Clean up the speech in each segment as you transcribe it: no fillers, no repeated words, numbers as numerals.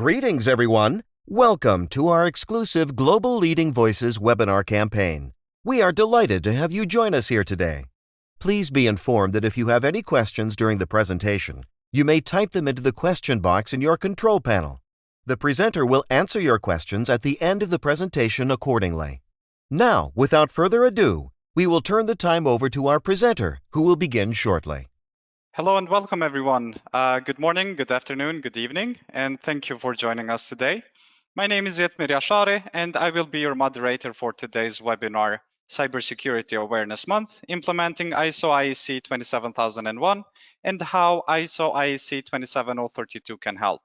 Greetings, everyone. Welcome to our exclusive Global Leading Voices webinar campaign. We are delighted to have you join us here today. Please be informed that if you have any questions during the presentation, you may type them into the question box in your control panel. The presenter will answer your questions at the end of the presentation accordingly. Now, without further ado, we will turn the time over to our presenter, who will begin shortly. Hello and welcome, everyone. Good morning, good afternoon, good evening, and thank you for joining us today. My name is Yetmir Yashare, and I will be your moderator for today's webinar, Cybersecurity Awareness Month, Implementing ISO IEC 27001 and How ISO IEC 27032 can help.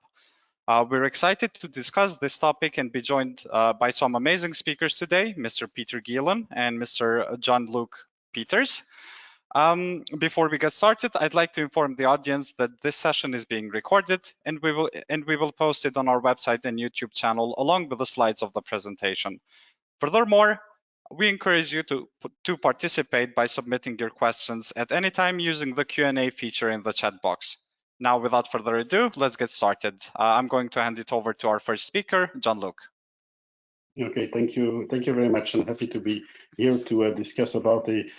We're excited to discuss this topic and be joined by some amazing speakers today, Mr. Peter Geelen and Mr. Jean-Luc Peters. Before we get started, I'd like to inform the audience that this session is being recorded and we will post it on our website and YouTube channel along with the slides of the presentation. Furthermore, we encourage you to participate by submitting your questions at any time using the Q&A feature in the chat box. Now, without further ado, let's get started. I'm going to hand it over to our first speaker, Jean-Luc. Okay, thank you very much. I'm happy to be here to discuss about a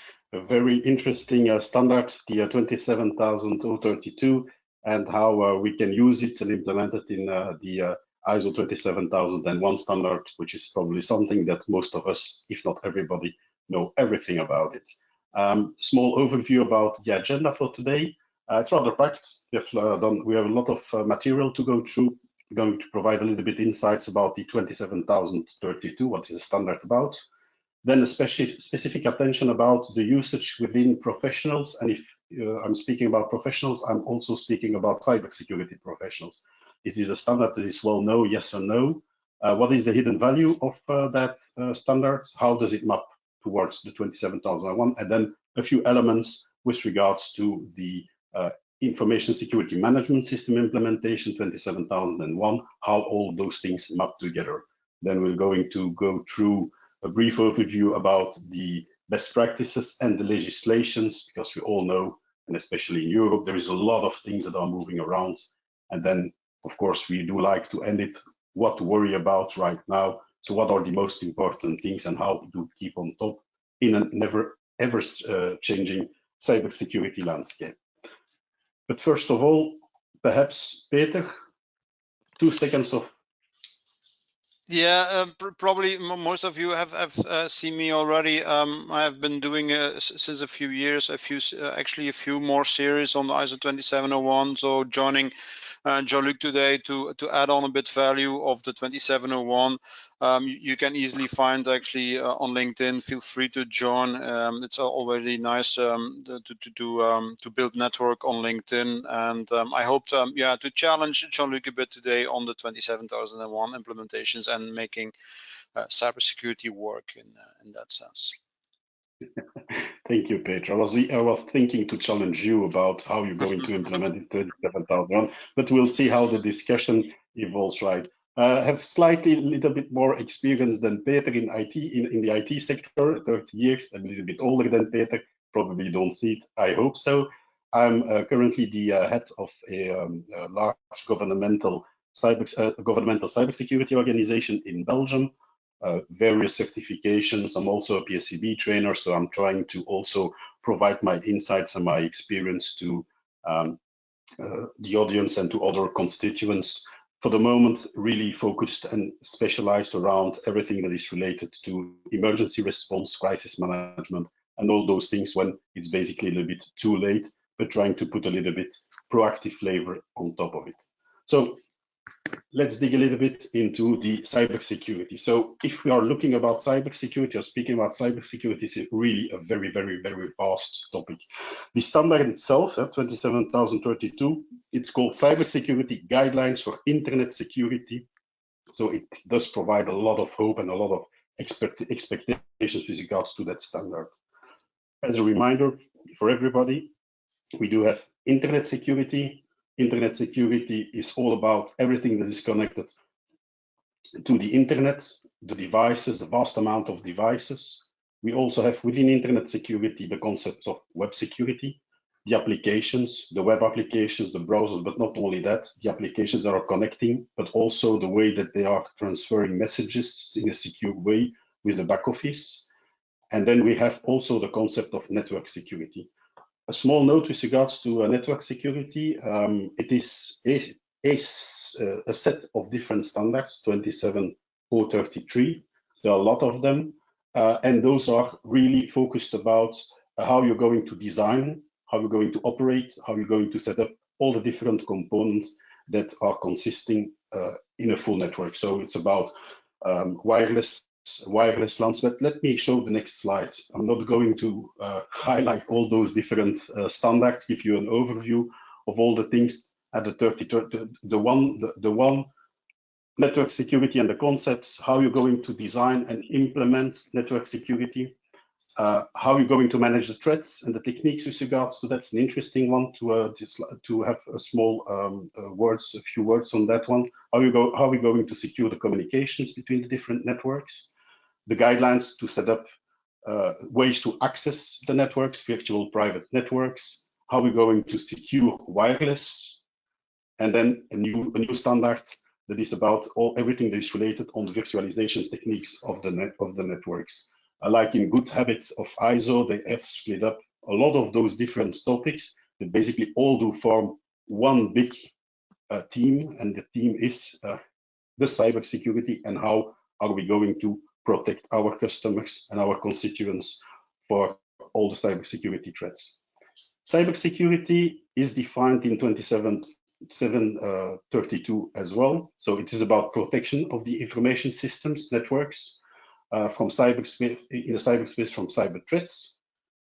very interesting standard, the 27032, and how we can use it and implement it in the ISO 27001 standard, which is probably something that most of us, if not everybody, know everything about it. Small overview about the agenda for today. It's rather packed. We have a lot of material to go through. I'm going to provide a little bit insights about the 27032, what is the standard about. Then a specific attention about the usage within professionals. And if I'm speaking about professionals, I'm also speaking about cybersecurity professionals. Is this a standard that is well known, yes or no? What is the hidden value of that standard? How does it map towards the 27001? And then a few elements with regards to the Information Security Management System implementation 27001, how all those things map together. Then we're going to go through a brief overview about the best practices and the legislations, because we all know, and especially in Europe, there is a lot of things that are moving around. And then, of course, we do like to end it, what to worry about right now. So what are the most important things and how to keep on top in a never ever changing cybersecurity landscape. But first of all, perhaps Peter, 2 seconds of. Yeah, probably most of you have seen me already. I have been doing since a few years, actually a few more series on the ISO 27001. So joining Jean-Luc today to add on a bit value of the 27001. You can easily find actually on LinkedIn. Feel free to join. It's already nice to build network on LinkedIn, and I hope to challenge Jean-Luc a bit today on the 27001 implementations and making cybersecurity work in that sense. Thank you, Peter. I was thinking to challenge you about how you're going to implement it 27001, but we'll see how the discussion evolves, right? I have slightly little bit more experience than Peter in IT, in the IT sector, 30 years. I'm a little bit older than Peter, probably don't see it, I hope so. I'm currently the head of a large governmental cybersecurity organization in Belgium. Various certifications. I'm also a PECB trainer, so I'm trying to also provide my insights and my experience to the audience and to other constituents. For the moment, really focused and specialized around everything that is related to emergency response, crisis management, and all those things when it's basically a little bit too late, but trying to put a little bit proactive flavor on top of it. So let's dig a little bit into the cybersecurity. So if we are looking about cybersecurity or speaking about cybersecurity, is really a very, very, very vast topic. The standard itself, 27032, it's called Cybersecurity Guidelines for Internet Security. So it does provide a lot of hope and a lot of expectations with regards to that standard. As a reminder for everybody, we do have internet security. Internet security is all about everything that is connected to the internet, the devices, the vast amount of devices. We also have within internet security the concept of web security. the applications, the web applications, the browsers, but not only that, the applications that are connecting, but also the way that they are transferring messages in a secure way with the back office. And then we have also the concept of network security. A small note with regards to network security, it is a set of different standards, 27033. There are a lot of them, and those are really focused about how you're going to design, how you're going to operate, how you're going to set up all the different components that are consisting in a full network. So it's about wireless LANs, but let me show the next slide. I'm not going to highlight all those different standards, give you an overview of all the things at the one network security and the concepts, how you're going to design and implement network security, how you're going to manage the threats and the techniques with regards to that's an interesting one to have a small a few words on that one. How are we going to secure the communications between the different networks, the guidelines to set up ways to access the networks, virtual private networks, how we're going to secure wireless, and then a new standard that is about everything that is related on the virtualization techniques of the networks. Like in good habits of ISO, they have split up a lot of those different topics that basically all do form one big team, and the team is the cybersecurity and how are we going to protect our customers and our constituents for all the cybersecurity threats. Cybersecurity is defined in 27732 as well. So it is about protection of the information systems, networks, from cyberspace, in the cyberspace from cyber threats.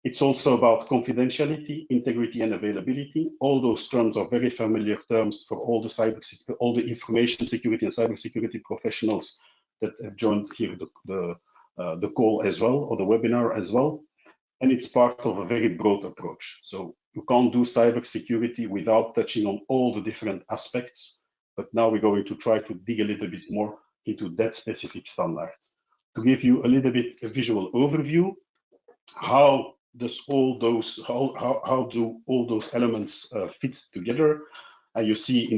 It's also about confidentiality, integrity, and availability. All those terms are very familiar terms for all the information security and cybersecurity professionals that have joined here the call as well, or the webinar as well. And it's part of a very broad approach. So you can't do cybersecurity without touching on all the different aspects. But now we're going to try to dig a little bit more into that specific standard. To give you a little bit a visual overview, how do all those elements fit together? And you see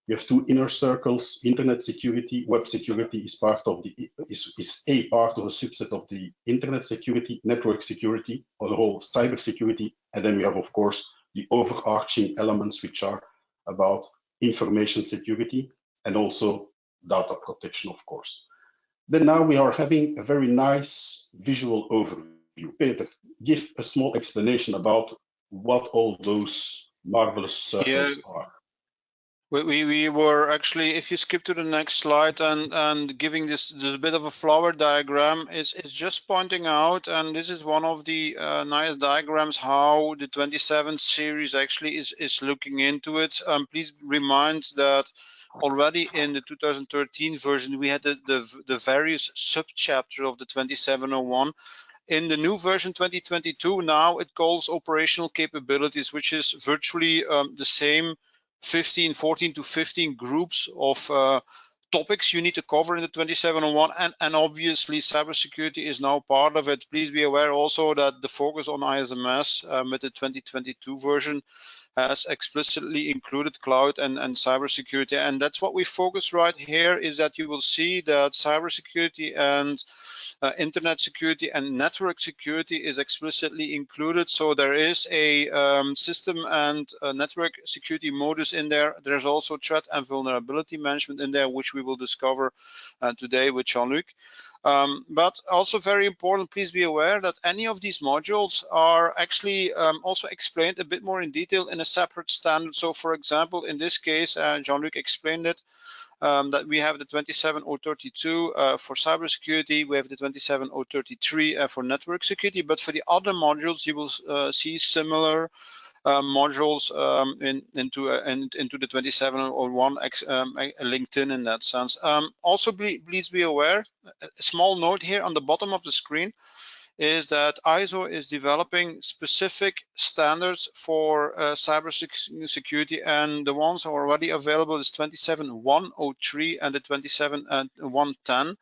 you have two inner circles. Internet security, web security is part of is a part of a subset of the internet security, network security, or the whole cyber security. And then we have, of course, the overarching elements which are about information security and also data protection, of course. Then now we are having a very nice visual overview. Peter, give a small explanation about what all those marvelous circles are. We were actually, if you skip to the next slide and giving this bit of a flower diagram, is just pointing out, and this is one of the nice diagrams, how the 27 series actually is looking into it. Please remind that already in the 2013 version, we had the various subchapters of the 2701. In the new version 2022, now it calls operational capabilities, which is virtually the same 14 to 15 groups of topics you need to cover in the 2701, and obviously cybersecurity is now part of it. Please be aware also that the focus on ISMS with the 2022 version has explicitly included cloud and cybersecurity, and that's what we focus right here, is that you will see that cybersecurity and internet security and network security is explicitly included. So there is a system and network security modus in there. There's also threat and vulnerability management in there, which we will discover today with Jean-Luc. But also very important, please be aware that any of these modules are actually also explained a bit more in detail in a separate standard. So for example, in this case, Jean-Luc explained it, that we have the 27032 for cybersecurity, we have the 27033 for network security, but for the other modules, you will see similar modules into the 2701 linked in that sense. Also, please be aware, a small note here on the bottom of the screen is that ISO is developing specific standards for cybersecurity, and the ones already available is 27103 and the 27110.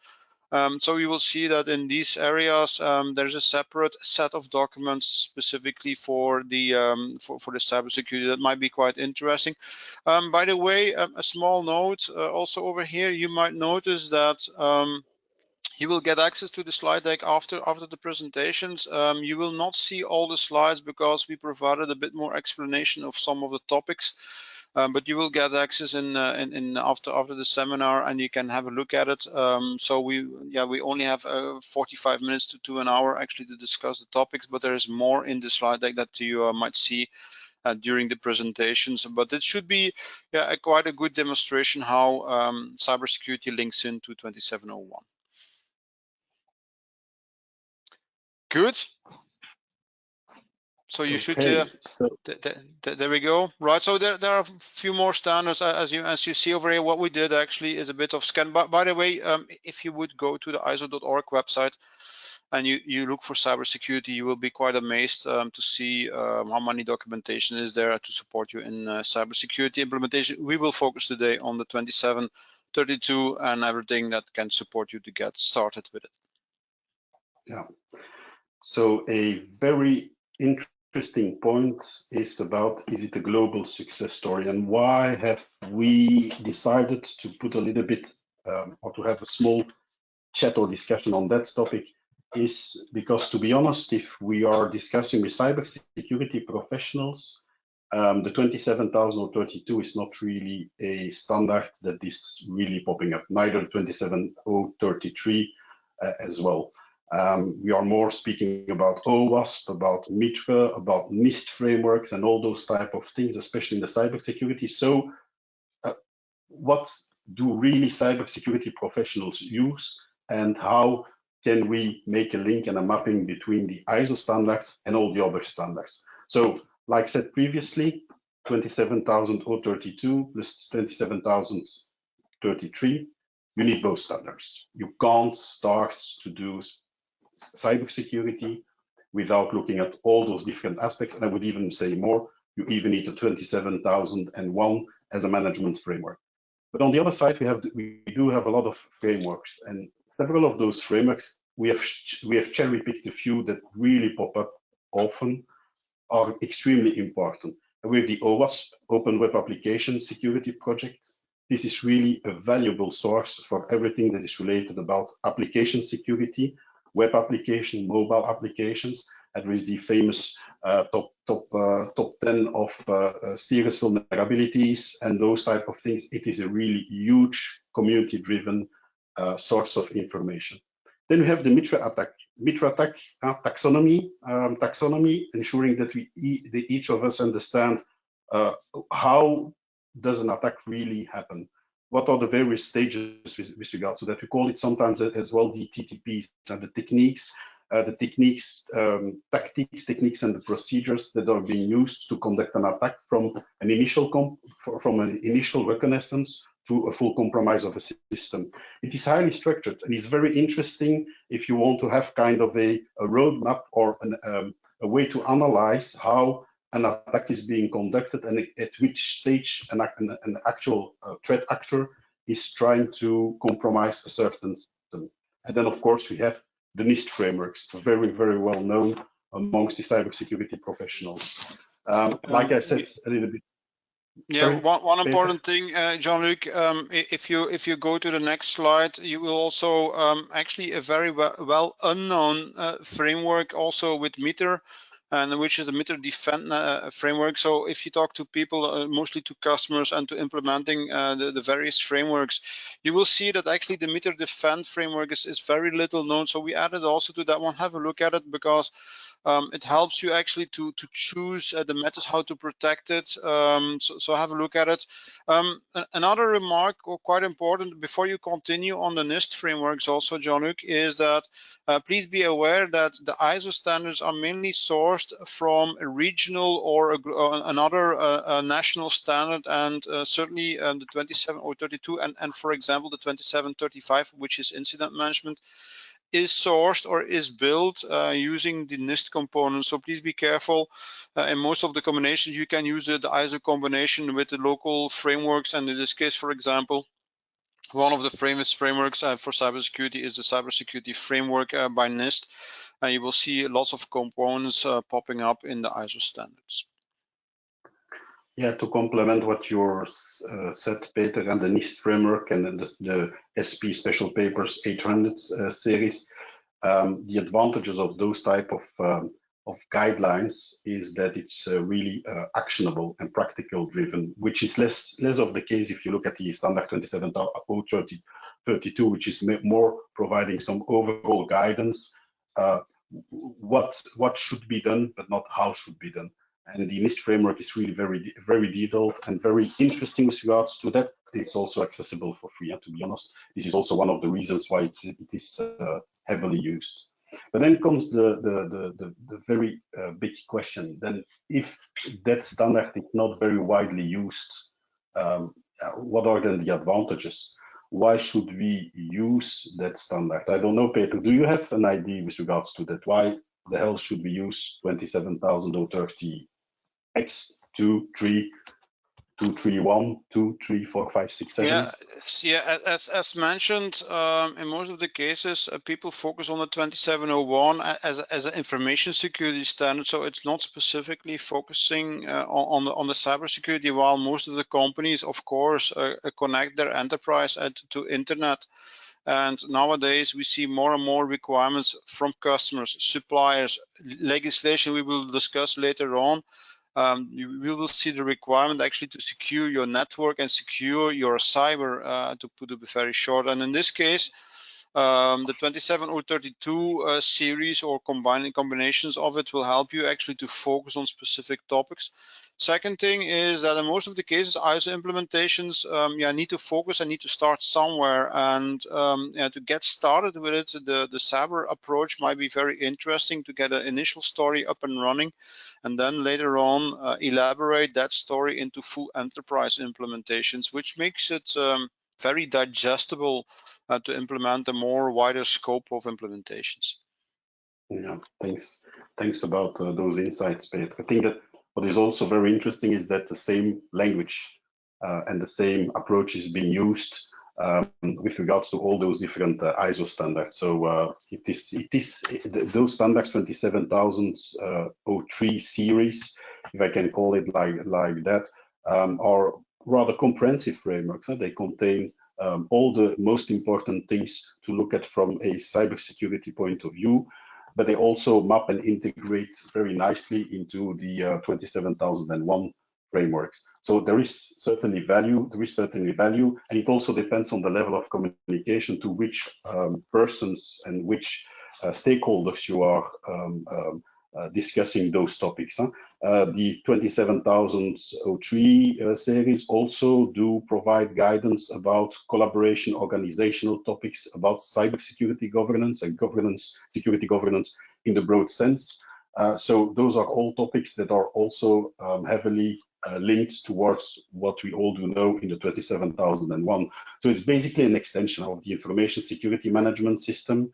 So you will see that in these areas, there's a separate set of documents specifically for the cybersecurity that might be quite interesting. By the way, a small note also over here, you might notice that you will get access to the slide deck after the presentations. You will not see all the slides because we provided a bit more explanation of some of the topics. But you will get access in after the seminar, and you can have a look at it. So we only have 45 minutes to an hour actually to discuss the topics, but there is more in the slide deck that you might see during the presentations. But it should be quite a good demonstration how cybersecurity links into 2701. Good. So you should, there we go. Right, so there are a few more standards as you see over here. What we did actually is a bit of scan. By the way, if you would go to the ISO.org website and you look for cybersecurity, you will be quite amazed to see how many documentation is there to support you in cybersecurity implementation. We will focus today on the 2732 and everything that can support you to get started with it. Yeah. So a very interesting point is about, is it a global success story, and why have we decided to put a little bit or to have a small chat or discussion on that topic, is because, to be honest, if we are discussing with cybersecurity professionals, the 27032 is not really a standard that is really popping up, neither 27033 as well. We are more speaking about OWASP, about Mitra, about NIST frameworks and all those type of things, especially in the cybersecurity. So what do really cybersecurity professionals use, and how can we make a link and a mapping between the ISO standards and all the other standards? So like I said previously, 27032 plus 27033, you need both standards. You can't start to do cybersecurity without looking at all those different aspects. And I would even say more, you even need a 27001 as a management framework. But on the other side, we do have a lot of frameworks, and several of those frameworks, we have cherry-picked a few that really pop up often, are extremely important. And with the OWASP, Open Web Application Security Project, this is really a valuable source for everything that is related about application security, web application, mobile applications, and with the famous top 10 of serious vulnerabilities and those type of things. It is a really huge community-driven source of information. Then we have the Mitra taxonomy, ensuring that each of us understand how does an attack really happen. What are the various stages with regard to that? We call it sometimes as well the TTPs, and the techniques, tactics, techniques, and the procedures that are being used to conduct an attack from an initial reconnaissance to a full compromise of a system. It is highly structured, and it's very interesting if you want to have kind of a roadmap or a way to analyze how an attack is being conducted and at which stage an actual threat actor is trying to compromise a certain system. And then, of course, we have the NIST frameworks, very, very well known amongst the cybersecurity professionals. Like I said, a little bit. Yeah, sorry, one important thing, Jean-Luc, if you go to the next slide, you will also actually a very well unknown framework also with Mitra, and which is a Mitra Defend framework. So if you talk to people, mostly to customers and to implementing the various frameworks, you will see that actually the Mitra Defend framework is very little known. So we added also to that one. Have a look at it, because it helps you actually to choose the methods how to protect it. So have a look at it. Another remark, or quite important, before you continue on the NIST frameworks also, Jean-Luc, is that please be aware that the ISO standards are mainly sourced from a regional or another national standard, and certainly the 27032 and for example the 2735, which is incident management, is sourced or is built using the NIST components. So please be careful. In most of the combinations, you can use the ISO combination with the local frameworks, and in this case, for example, One of the famous frameworks for cybersecurity is the Cybersecurity Framework by NIST, and you will see lots of components popping up in the ISO standards. Yeah, to complement what you said, Peter, and the NIST framework and the SP Special Papers 800 series, the advantages of those type of guidelines is that it's really actionable and practical driven, which is less of the case if you look at the standard 27032, which is more providing some overall guidance, what should be done, but not how should be done. And the NIST framework is really very detailed and very interesting with regards to that. It's also accessible for free. And to be honest, this is also one of the reasons why it is heavily used. But then comes the very big question. Then, if that standard is not very widely used, what are then the advantages? Why should we use that standard? I don't know, Peter. Do you have an idea with regards to that? Why the hell should we use 27030 X 2, 3, 231, 2, 3, 4, 5, 6, 7? Yeah. As mentioned, in most of the cases, people focus on the 27001 as an information security standard. So it's not specifically focusing on the cybersecurity. While most of the companies, of course, connect their enterprise to internet. And nowadays, we see more and more requirements from customers, suppliers, legislation we will discuss later on. We will see the requirement actually to secure your network and secure your cyber, to put it very short. And in this case, the 27032 series or combinations of it will help you actually to focus on specific topics. Second thing is that in most of the cases, ISO implementations need to focus and need to start somewhere. And to get started with it, the cyber approach might be very interesting to get an initial story up and running, and then later on elaborate that story into full enterprise implementations, which makes it very digestible to implement a more wider scope of implementations. Yeah, thanks about those insights, Peter. I think that what is also very interesting is that the same language and the same approach is being used with regards to all those different ISO standards. So those standards 27003 series, if I can call it like that, are rather comprehensive frameworks. They contain all the most important things to look at from a cybersecurity point of view, but they also map and integrate very nicely into the 27001 frameworks. So there is certainly value, and it also depends on the level of communication to which persons and which stakeholders you are discussing those topics. The 27003 series also do provide guidance about collaboration, organizational topics, about cybersecurity governance and security governance in the broad sense. So those are all topics that are also heavily linked towards what we all do know in the 27001. So it's basically an extension of the information security management system.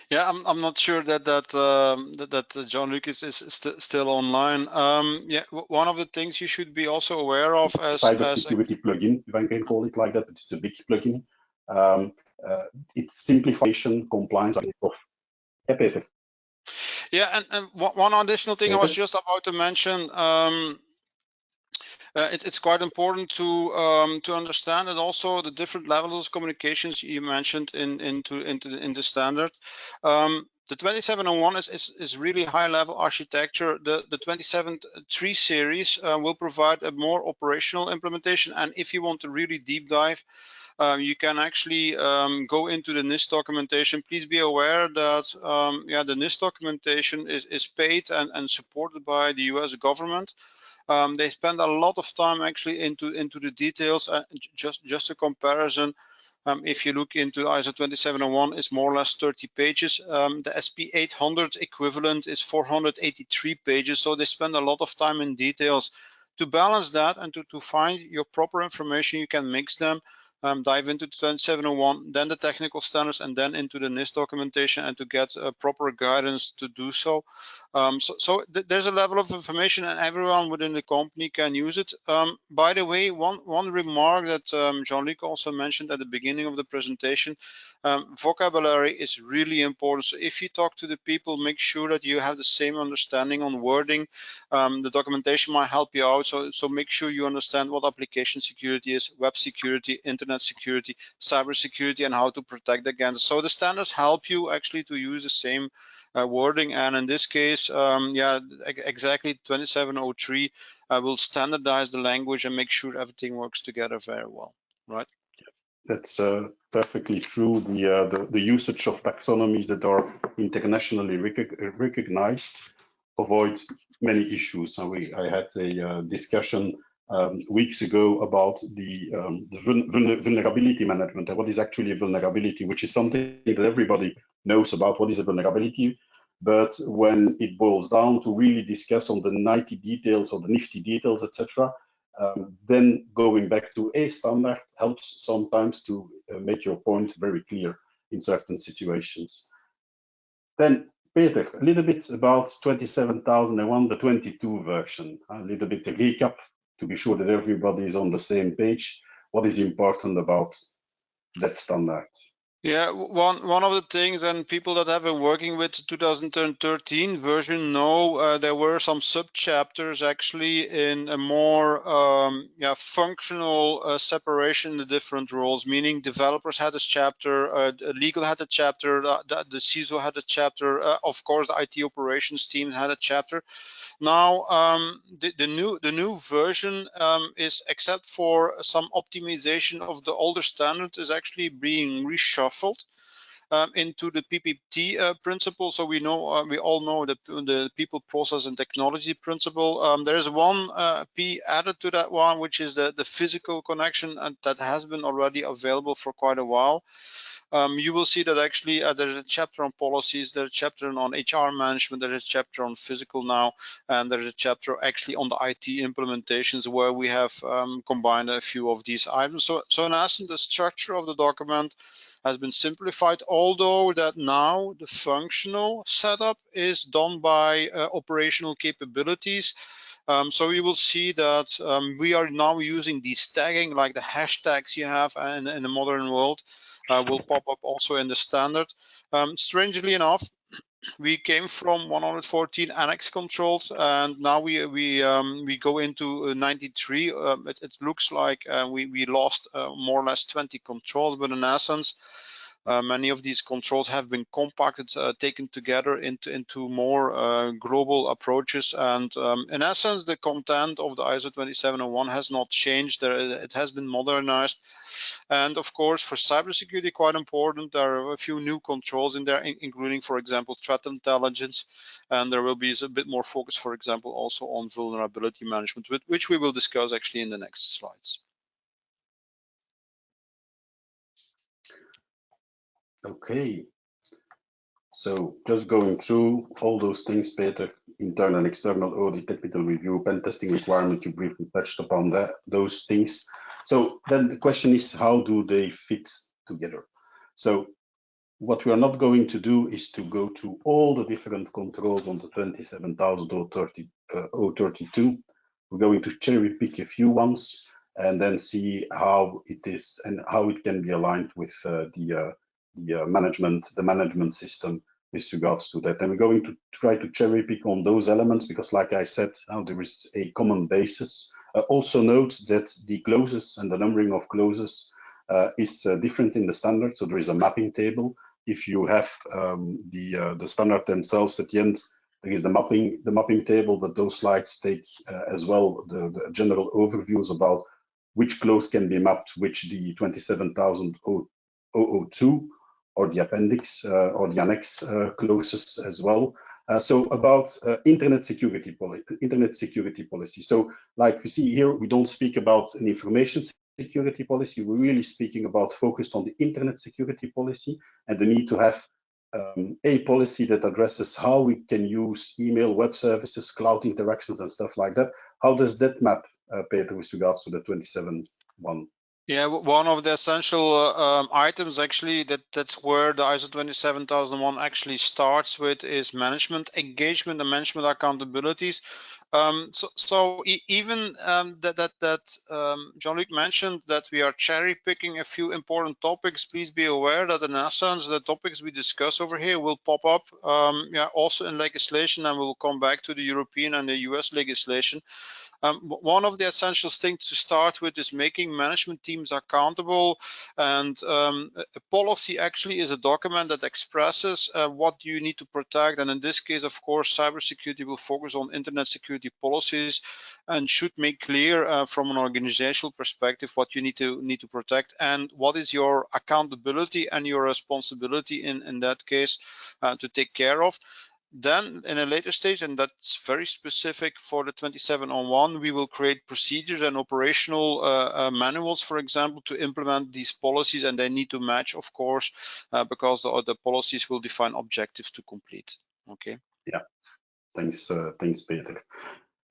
Yeah, I'm not sure that Jean-Luc is still online. Yeah, one of the things you should be also aware of as cybersecurity plugin, if I can call it like that. It's a big plugin. It's simplification, compliance of Peter. Yeah, and one additional thing I was just about to mention. It's quite important to understand, and also the different levels of communications you mentioned in the standard. The 27001 is really high level architecture. The 27003 series will provide a more operational implementation, and if you want to really deep dive, you can actually go into the NIST documentation. Please be aware that the NIST documentation is paid and supported by the US government. They spend a lot of time actually into the details. Just a comparison, if you look into ISO 27001, it's more or less 30 pages. The SP 800 equivalent is 483 pages. So they spend a lot of time in details. To balance that and to find your proper information, you can mix them. dive into 2701, then the technical standards, and then into the NIST documentation, and to get proper guidance to do so. There's a level of information, and everyone within the company can use it. By the way, one remark that Jean-Luc also mentioned at the beginning of the presentation, vocabulary is really important. So if you talk to the people, make sure that you have the same understanding on wording. The documentation might help you out, so make sure you understand what application security is, web security, internet security, cybersecurity, and how to protect against. So the standards help you actually to use the same wording, and in this case, yeah, exactly 2703 will standardize the language and make sure everything works together very well, right? That's perfectly true. The usage of taxonomies that are internationally recognized avoid many issues. I had a discussion weeks ago about the vulnerability management and what is actually a vulnerability, which is something that everybody knows about what is a vulnerability. But when it boils down to really discuss on the nitty details or the nifty details, etc., then going back to a standard helps sometimes to make your point very clear in certain situations. Then, Peter, a little bit about 27001, the 22 version, a little bit of recap to be sure that everybody is on the same page. What is important about that standard? Yeah, one of the things, and people that have been working with 2013 version know there were some sub-chapters actually in a more functional separation in the different roles, meaning developers had this chapter, legal had a chapter, the CISO had a chapter, of course the IT operations team had a chapter. Now the new version is, except for some optimization of the older standard, is actually being reshuffled into the PPT principle. So we know we all know the people, process, and technology principle. There is one P added to that one, which is the physical connection, and that has been already available for quite a while. You will see that actually there's a chapter on policies, there's a chapter on HR management, there's a chapter on physical now, and there's a chapter actually on the IT implementations where we have combined a few of these items. So in essence, the structure of the document has been simplified, although that now the functional setup is done by operational capabilities. So you will see that we are now using these tagging, like the hashtags you have in the modern world, will pop up also in the standard. Strangely enough, we came from 114 annex controls, and now we go into 93. It looks like we lost more or less 20 controls, but in essence, many of these controls have been compacted, taken together into more global approaches. And in essence, the content of the ISO 27001 has not changed. It has been modernized. And of course, for cybersecurity, quite important, there are a few new controls in there, including, for example, threat intelligence. And there will be a bit more focus, for example, also on vulnerability management, which we will discuss actually in the next slides. Okay, so just going through all those things, Peter, internal and external audit, technical review, pen testing requirement, you briefly touched upon those things. So then the question is, how do they fit together? So what we are not going to do is to go through all the different controls on the 27032. We're going to cherry pick a few ones and then see how it is and how it can be aligned with the management system with regards to that. And we're going to try to cherry pick on those elements because, like I said, there is a common basis. Also note that the clauses and the numbering of clauses is different in the standard. So there is a mapping table. If you have the standard themselves at the end, there is the mapping table, but those slides take as well the general overviews about which clause can be mapped, which the 27002 or the appendix or the annex clauses as well. So about internet security policy. So like we see here, we don't speak about an information security policy. We're really speaking about focused on the internet security policy and the need to have a policy that addresses how we can use email, web services, cloud interactions, and stuff like that. How does that map, Peter, with regards to the 27001? Yeah, one of the essential items actually that's where the ISO 27001 actually starts with is management engagement and management accountabilities. Even Jean-Luc mentioned that we are cherry picking a few important topics. Please be aware that in essence the topics we discuss over here will pop up also in legislation, and we'll come back to the European and the US legislation. One of the essential things to start with is making management teams accountable, and a policy actually is a document that expresses what you need to protect, and in this case, of course, cybersecurity will focus on internet security policies and should make clear from an organizational perspective what you need to protect and what is your accountability and your responsibility in that case to take care of. Then in a later stage, and that's very specific for the 27001, we will create procedures and operational manuals, for example, to implement these policies, and they need to match, of course, because the policies will define objectives to complete. Okay. Yeah, thanks, Peter.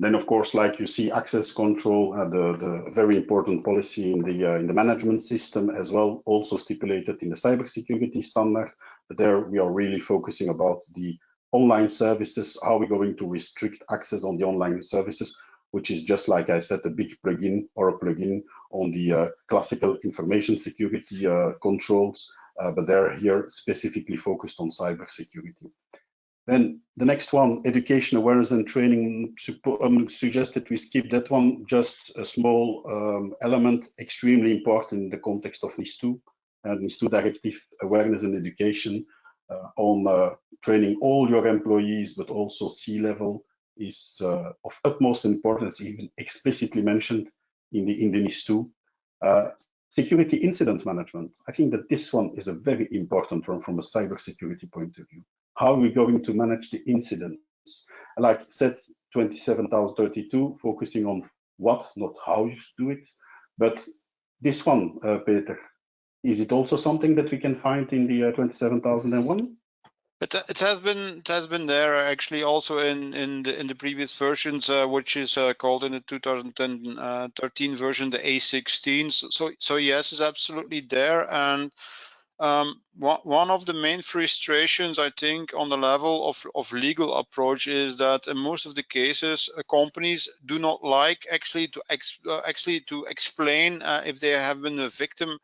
Then, of course, like you see, access control, the very important policy in the management system as well, also stipulated in the cybersecurity standard. But there we are really focusing about the online services. How are we going to restrict access on the online services, which is just like I said, a big plugin or a plugin on the classical information security controls, but they're here specifically focused on cybersecurity. Then the next one, education, awareness and training. Suggested we skip that one, just a small element, extremely important in the context of NIS2 and NIS2 directive, awareness and education on training all your employees, but also C-level is of utmost importance, even explicitly mentioned in the NIS2. Security incident management. I think that this one is a very important one from a cybersecurity point of view. How are we going to manage the incidents? Like said, 27032, focusing on what, not how you should do it. But this one, Peter, is it also something that we can find in the 27001? It has been there actually also in the previous versions, which is called in the 2013 version the A16. So yes, it's absolutely there. And one of the main frustrations, I think, on the level of legal approach is that in most of the cases, companies do not like actually to explain if they have been a victim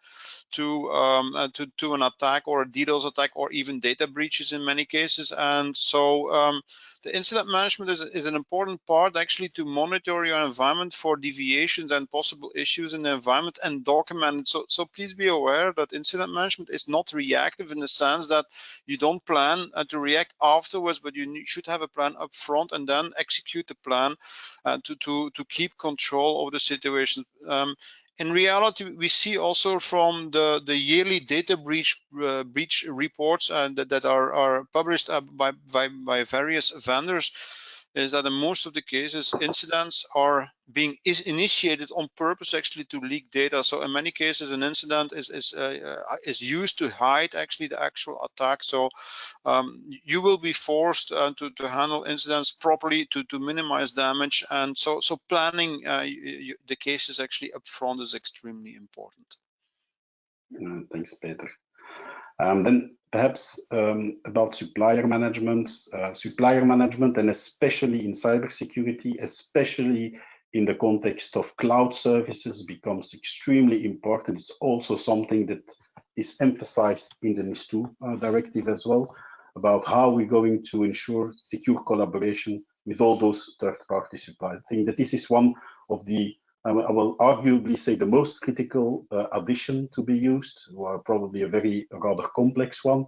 to an attack or a DDoS attack or even data breaches in many cases. And so the incident management is an important part actually to monitor your environment for deviations and possible issues in the environment and document. So please be aware that incident management is not reactive in the sense that you don't plan to react afterwards, but you should have a plan up front and then execute the plan to keep control of the situation. In reality, we see also from the yearly data breach reports that are published by various vendors, is that in most of the cases, incidents are being initiated on purpose actually to leak data. So in many cases, an incident is used to hide actually the actual attack. So you will be forced to handle incidents properly to minimize damage. And so planning the cases actually upfront is extremely important. Thanks, Peter. Then perhaps about supplier management, and especially in cybersecurity, especially in the context of cloud services, becomes extremely important. It's also something that is emphasized in the NIS2 directive as well, about how we're going to ensure secure collaboration with all those third-party suppliers. I think that this is one of the, I will arguably say, the most critical addition to be used, or probably a very rather complex one.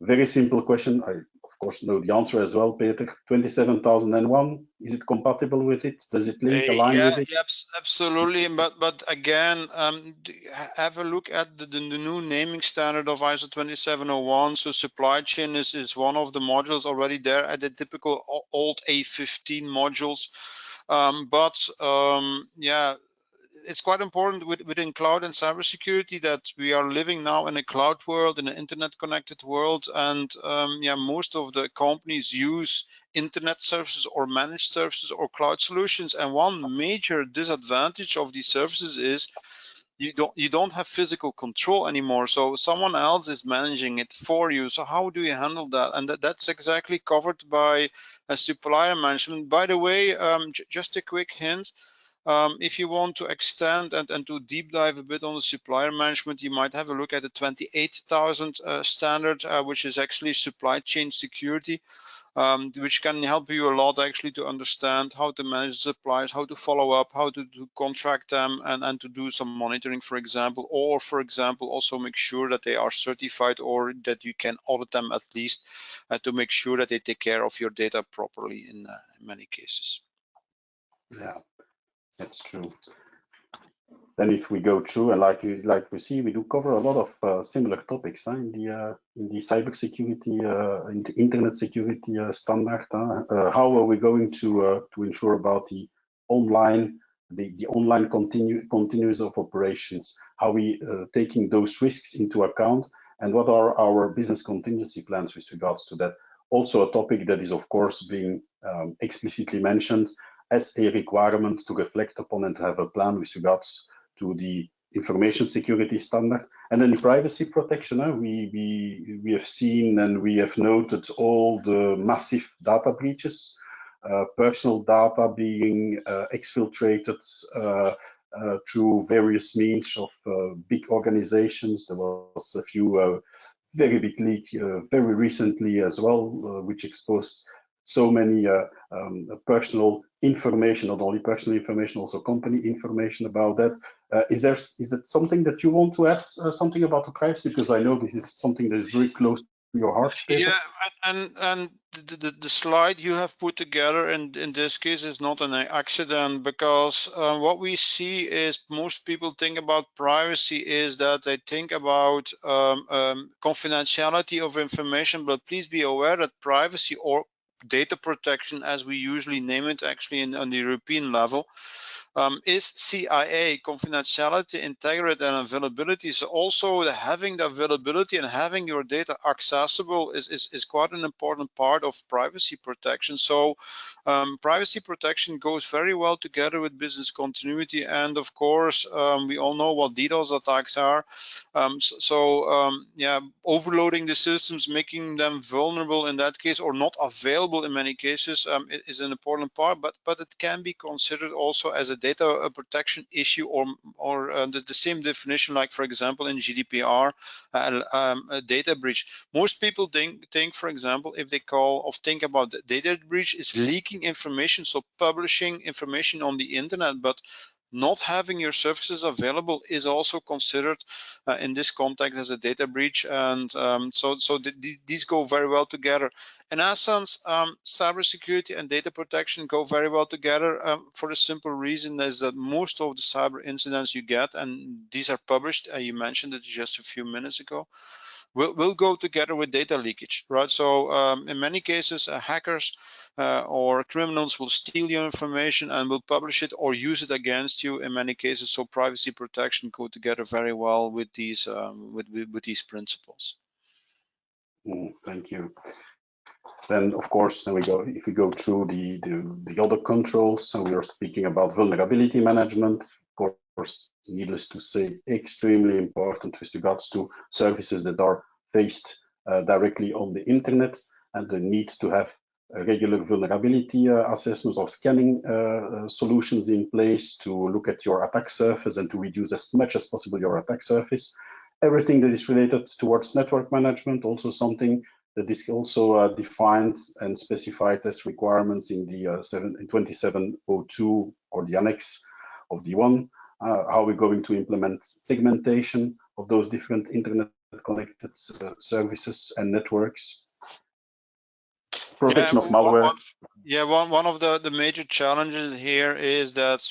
Very simple question. I, of course, know the answer as well, Peter. 27001, is it compatible with it? Does it link, align with it? Yes, absolutely. But again, have a look at the new naming standard of ISO 27001. So supply chain is one of the modules already there at the typical old A15 modules. Yeah, it's quite important within cloud and cybersecurity that we are living now in a cloud world, in an internet connected world, and yeah, most of the companies use internet services or managed services or cloud solutions. And one major disadvantage of these services is you don't have physical control anymore. So someone else is managing it for you. So how do you handle that? And that's exactly covered by supplier management. By the way, just a quick hint. If you want to extend and to deep dive a bit on the supplier management, you might have a look at the 28,000 standard, which is actually supply chain security, which can help you a lot actually to understand how to manage suppliers, how to follow up, how to contract them, and to do some monitoring, for example, or for example, also make sure that they are certified or that you can audit them at least to make sure that they take care of your data properly in many cases. Yeah, that's true. Then if we go through, and like we see, we do cover a lot of similar topics in the cybersecurity, in the internet security standard. How are we going to ensure about the online, the online continuous of operations? How we taking those risks into account, and what are our business contingency plans with regards to that? Also a topic that is of course being explicitly mentioned as a requirement to reflect upon and to have a plan with regards to the information security standard. And then the privacy protection, we have seen and we have noted all the massive data breaches, personal data being exfiltrated through various means of big organizations. There was a few very big leak very recently as well, which exposed so many personal information, not only personal information, also company information about that. Is that something that you want to add something about the privacy? Because I know this is something that is very close to your heart, Peter. Yeah, and the slide you have put together in this case is not an accident, because what we see is most people think about privacy is that they think about confidentiality of information, but please be aware that privacy or data protection, as we usually name it actually on the European level, is CIA, confidentiality, integrity, and availability. So also having the availability and having your data accessible is quite an important part of privacy protection. So privacy protection goes very well together with business continuity. And of course, we all know what DDoS attacks are. Yeah, overloading the systems, making them vulnerable in that case, or not available in many cases, is an important part, but it can be considered also as a data protection issue, or the same definition, like for example in GDPR, a data breach. Most people think, for example, if they think about the data breach is leaking information, so publishing information on the internet, but not having your services available is also considered in this context as a data breach. And these go very well together. In essence, cybersecurity and data protection go very well together for the simple reason is that most of the cyber incidents you get, and these are published, you mentioned it just a few minutes ago, will go together with data leakage, right? So in many cases, hackers or criminals will steal your information and will publish it or use it against you in many cases. So privacy protection go together very well with these principles. Thank you. Then, of course, if we go through the other controls, so we are speaking about vulnerability management. Of course, needless to say, extremely important with regards to services that are faced directly on the internet, and the need to have regular vulnerability assessments or scanning solutions in place to look at your attack surface and to reduce as much as possible your attack surface. Everything that is related towards network management, also something that is also defined and specified as requirements in the 2702 or the annex of the one. How we're going to implement segmentation of those different internet connected services and networks. Protection of malware. One of the major challenges here is that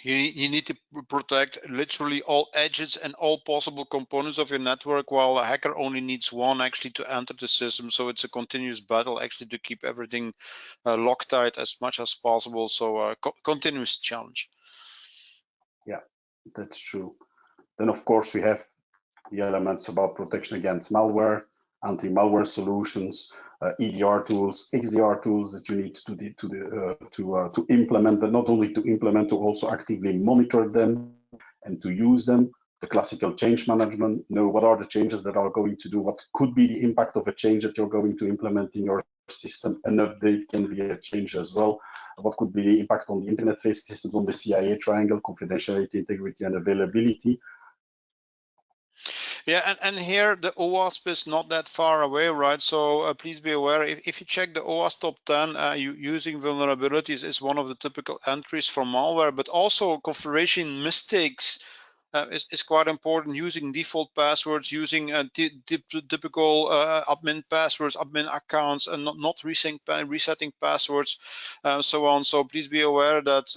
you need to protect literally all edges and all possible components of your network, while a hacker only needs one actually to enter the system. So it's a continuous battle actually to keep everything Loctite as much as possible. So continuous challenge. Yeah, that's true. Then of course we have the elements about protection against malware, anti-malware solutions, EDR tools, XDR tools that you need to implement, but not only to implement, to also actively monitor them and to use them. The classical change management, know what are the changes that are going to do, what could be the impact of a change that you're going to implement in your system. An update can be a change as well. What could be the impact on the internet-facing systems, on the CIA triangle, confidentiality, integrity, and availability. Yeah, and here the OWASP is not that far away, right? So please be aware, if you check the OWASP top 10, using vulnerabilities is one of the typical entries for malware, but also configuration mistakes is quite important, using default passwords, using typical admin passwords, admin accounts, and not resetting passwords, so on. So please be aware that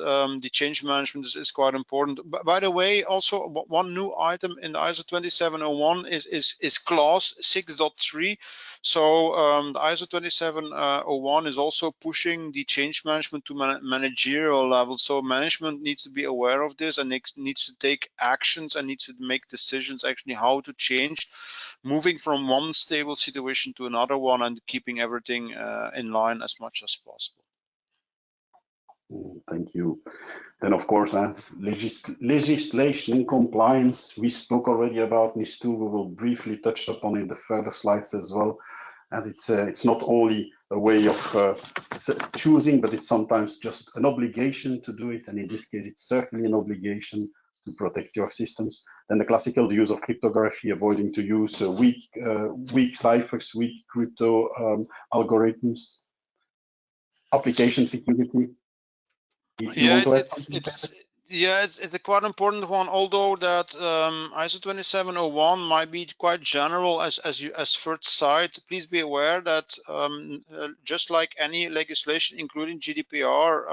the change management is quite important. By the way, also one new item in the ISO 27001 is clause 6.3. So the ISO 27001 is also pushing the change management to managerial level. So management needs to be aware of this and needs to take action and need to make decisions actually how to change, moving from one stable situation to another one and keeping everything in line as much as possible. Thank you. Then, of course, legislation compliance. We spoke already about NIS2. We will briefly touch upon in the further slides as well. And it's not only a way of choosing, but it's sometimes just an obligation to do it. And in this case, it's certainly an obligation to protect your systems. Then the classical use of cryptography, avoiding to use weak ciphers, weak crypto algorithms. Application security. Yeah, it's a quite important one, although that ISO 27001 might be quite general as first sight. Please be aware that just like any legislation, including GDPR,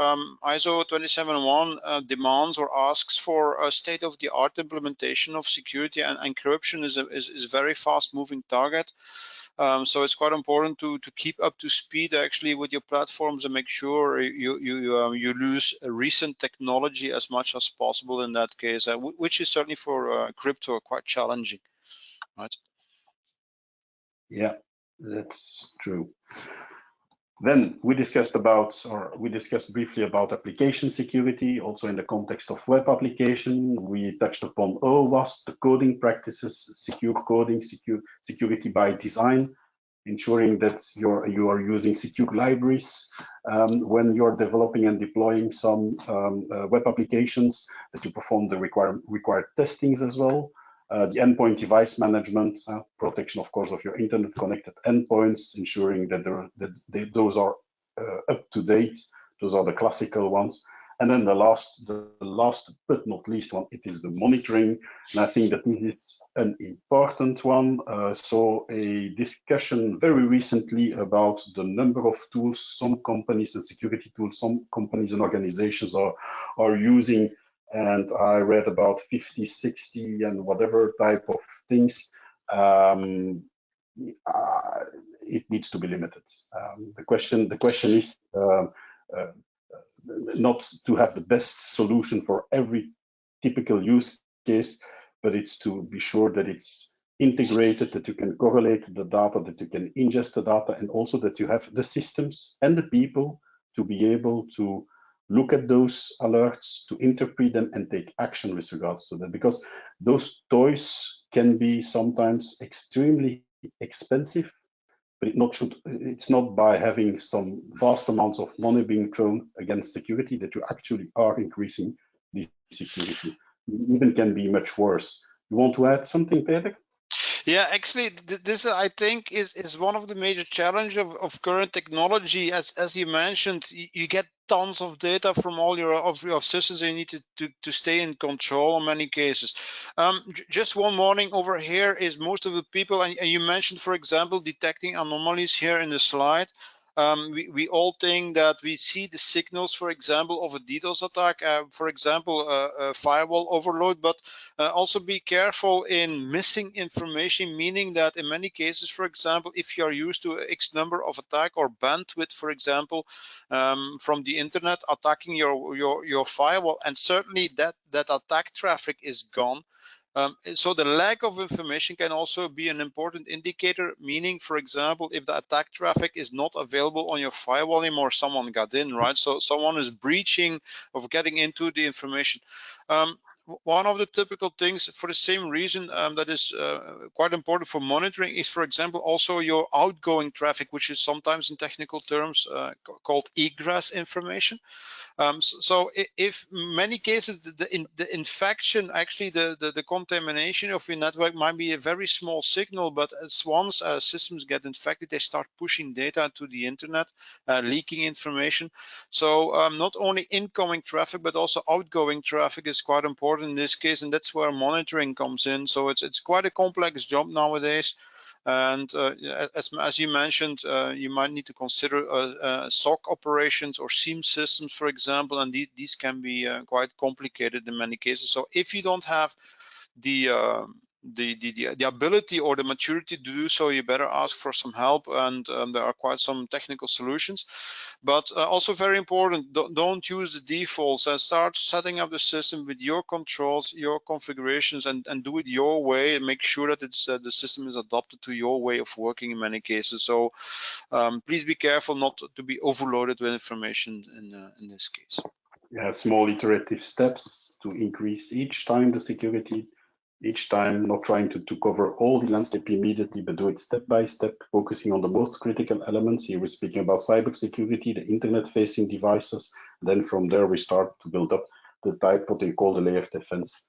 ISO 27001 demands or asks for a state-of-the-art implementation of security, and encryption is a very fast-moving target. So it's quite important to keep up to speed actually with your platforms and make sure you use recent technology as much as possible in that case, which is certainly for crypto quite challenging, right? Yeah, that's true. Then we discussed briefly about application security, also in the context of web application. We touched upon OWASP, the coding practices, secure coding, security by design, ensuring that you are using secure libraries when you're developing and deploying some web applications, that you perform the required testings as well. The endpoint device management, protection, of course, of your internet-connected endpoints, ensuring that those are up to date. Those are the classical ones. And then the last but not least one, it is the monitoring. And I think that this is an important one. So a discussion very recently about the number of tools some companies and security tools some companies and organizations are using. And I read about 50, 60 and whatever type of things. It needs to be limited. The question is not to have the best solution for every typical use case, but it's to be sure that it's integrated, that you can correlate the data, that you can ingest the data, and also that you have the systems and the people to be able to look at those alerts, to interpret them and take action with regards to them, because those toys can be sometimes extremely expensive, but it's not by having some vast amounts of money being thrown against security that you actually are increasing the security. It even can be much worse. You want to add something, Peter? Yeah, actually, this I think is one of the major challenges of current technology. As you mentioned, you get tons of data from all your systems, and you need to stay in control in many cases. Just one warning over here is most of the people, and you mentioned, for example, detecting anomalies here in the slide. We all think that we see the signals, for example, of a DDoS attack, for example, a firewall overload, but also be careful in missing information, meaning that in many cases, for example, if you are used to X number of attack or bandwidth, for example, from the internet attacking your firewall, and certainly that attack traffic is gone. So the lack of information can also be an important indicator, meaning, for example, if the attack traffic is not available on your firewall anymore, someone got in, right? So someone is breaching of getting into the information. one of the typical things for the same reason that is quite important for monitoring is, for example, also your outgoing traffic, which is sometimes in technical terms called egress information. So if many cases the infection, actually the contamination of your network might be a very small signal, but once systems get infected, they start pushing data to the internet, leaking information. So not only incoming traffic, but also outgoing traffic is quite important in this case, and that's where monitoring comes in. So it's quite a complex job nowadays. And as you mentioned, you might need to consider SOC operations or SIEM systems, for example, and these can be quite complicated in many cases. So if you don't have the ability or the maturity to do so, you better ask for some help, and there are quite some technical solutions. But also very important, don't use the defaults, and start setting up the system with your controls, your configurations, and do it your way, and make sure that it's the system is adapted to your way of working in many cases. So please be careful not to be overloaded with information in this case. Yeah, small iterative steps to increase each time the security, each time not trying to cover all the landscape immediately, but do it step by step, focusing on the most critical elements. Here we're speaking about cybersecurity, the internet-facing devices. Then from there we start to build up the type what they call the layered defense.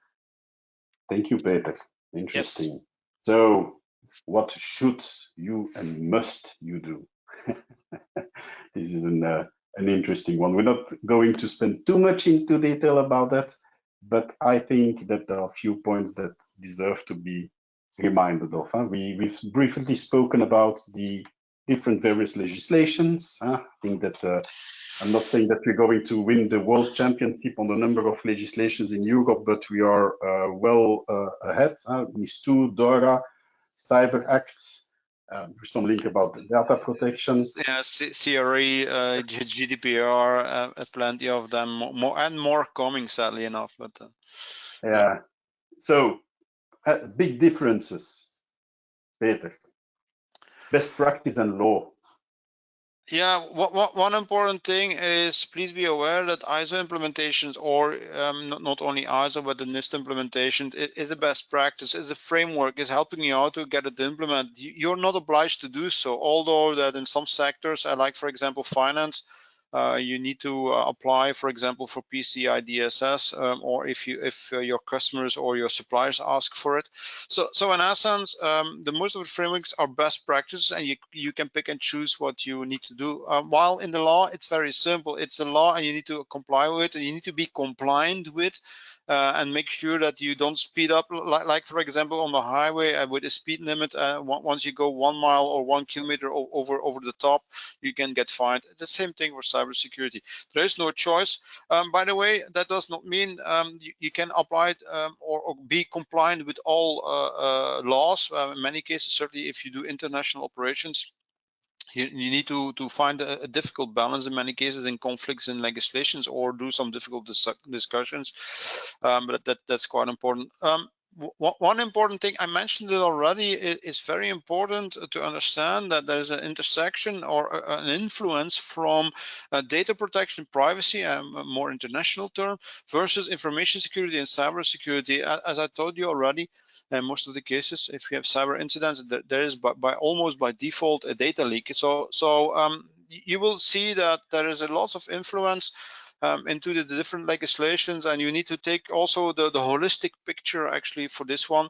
Thank you, Peter. Interesting. Yes. So what should you and must you do? This is an interesting one. We're not going to spend too much into detail about that, but I think that there are a few points that deserve to be reminded of. We've briefly spoken about the different various legislations. I think that I'm not saying that we're going to win the world championship on the number of legislations in Europe, but we are well ahead. NIS2, DORA, Cyber Acts. Some link about the data protection. Yeah, CRE, GDPR, plenty of them, more coming, sadly enough. But yeah, so big differences, Peter. Best practice and law. Yeah, one important thing is please be aware that ISO implementations, or not only ISO but the NIST implementation, it is a best practice, is a framework, is helping you out to get it implemented. You're not obliged to do so, although that in some sectors, like for example finance, you need to apply, for example, for PCI DSS, or if your customers or your suppliers ask for it. So in essence, the most of the frameworks are best practices, and you can pick and choose what you need to do. While in the law, it's very simple. It's a law, and you need to comply with it, and you need to be compliant with. And make sure that you don't speed up, like for example on the highway with a speed limit. Once you go 1 mile or 1 kilometer over the top, you can get fined. The same thing for cybersecurity. There is no choice. By the way, that does not mean you can apply it or be compliant with all laws. In many cases, certainly if you do international operations, you need to find a difficult balance in many cases in conflicts in legislations, or do some difficult discussions, but that's quite important. One important thing, I mentioned it already, is very important to understand that there's an intersection or an influence from data protection, privacy, a more international term, versus information security and cybersecurity. As I told you already, in most of the cases, if you have cyber incidents, there is almost by default a data leak. So you will see that there is a lot of influence into the different legislations, and you need to take also the holistic picture actually for this one.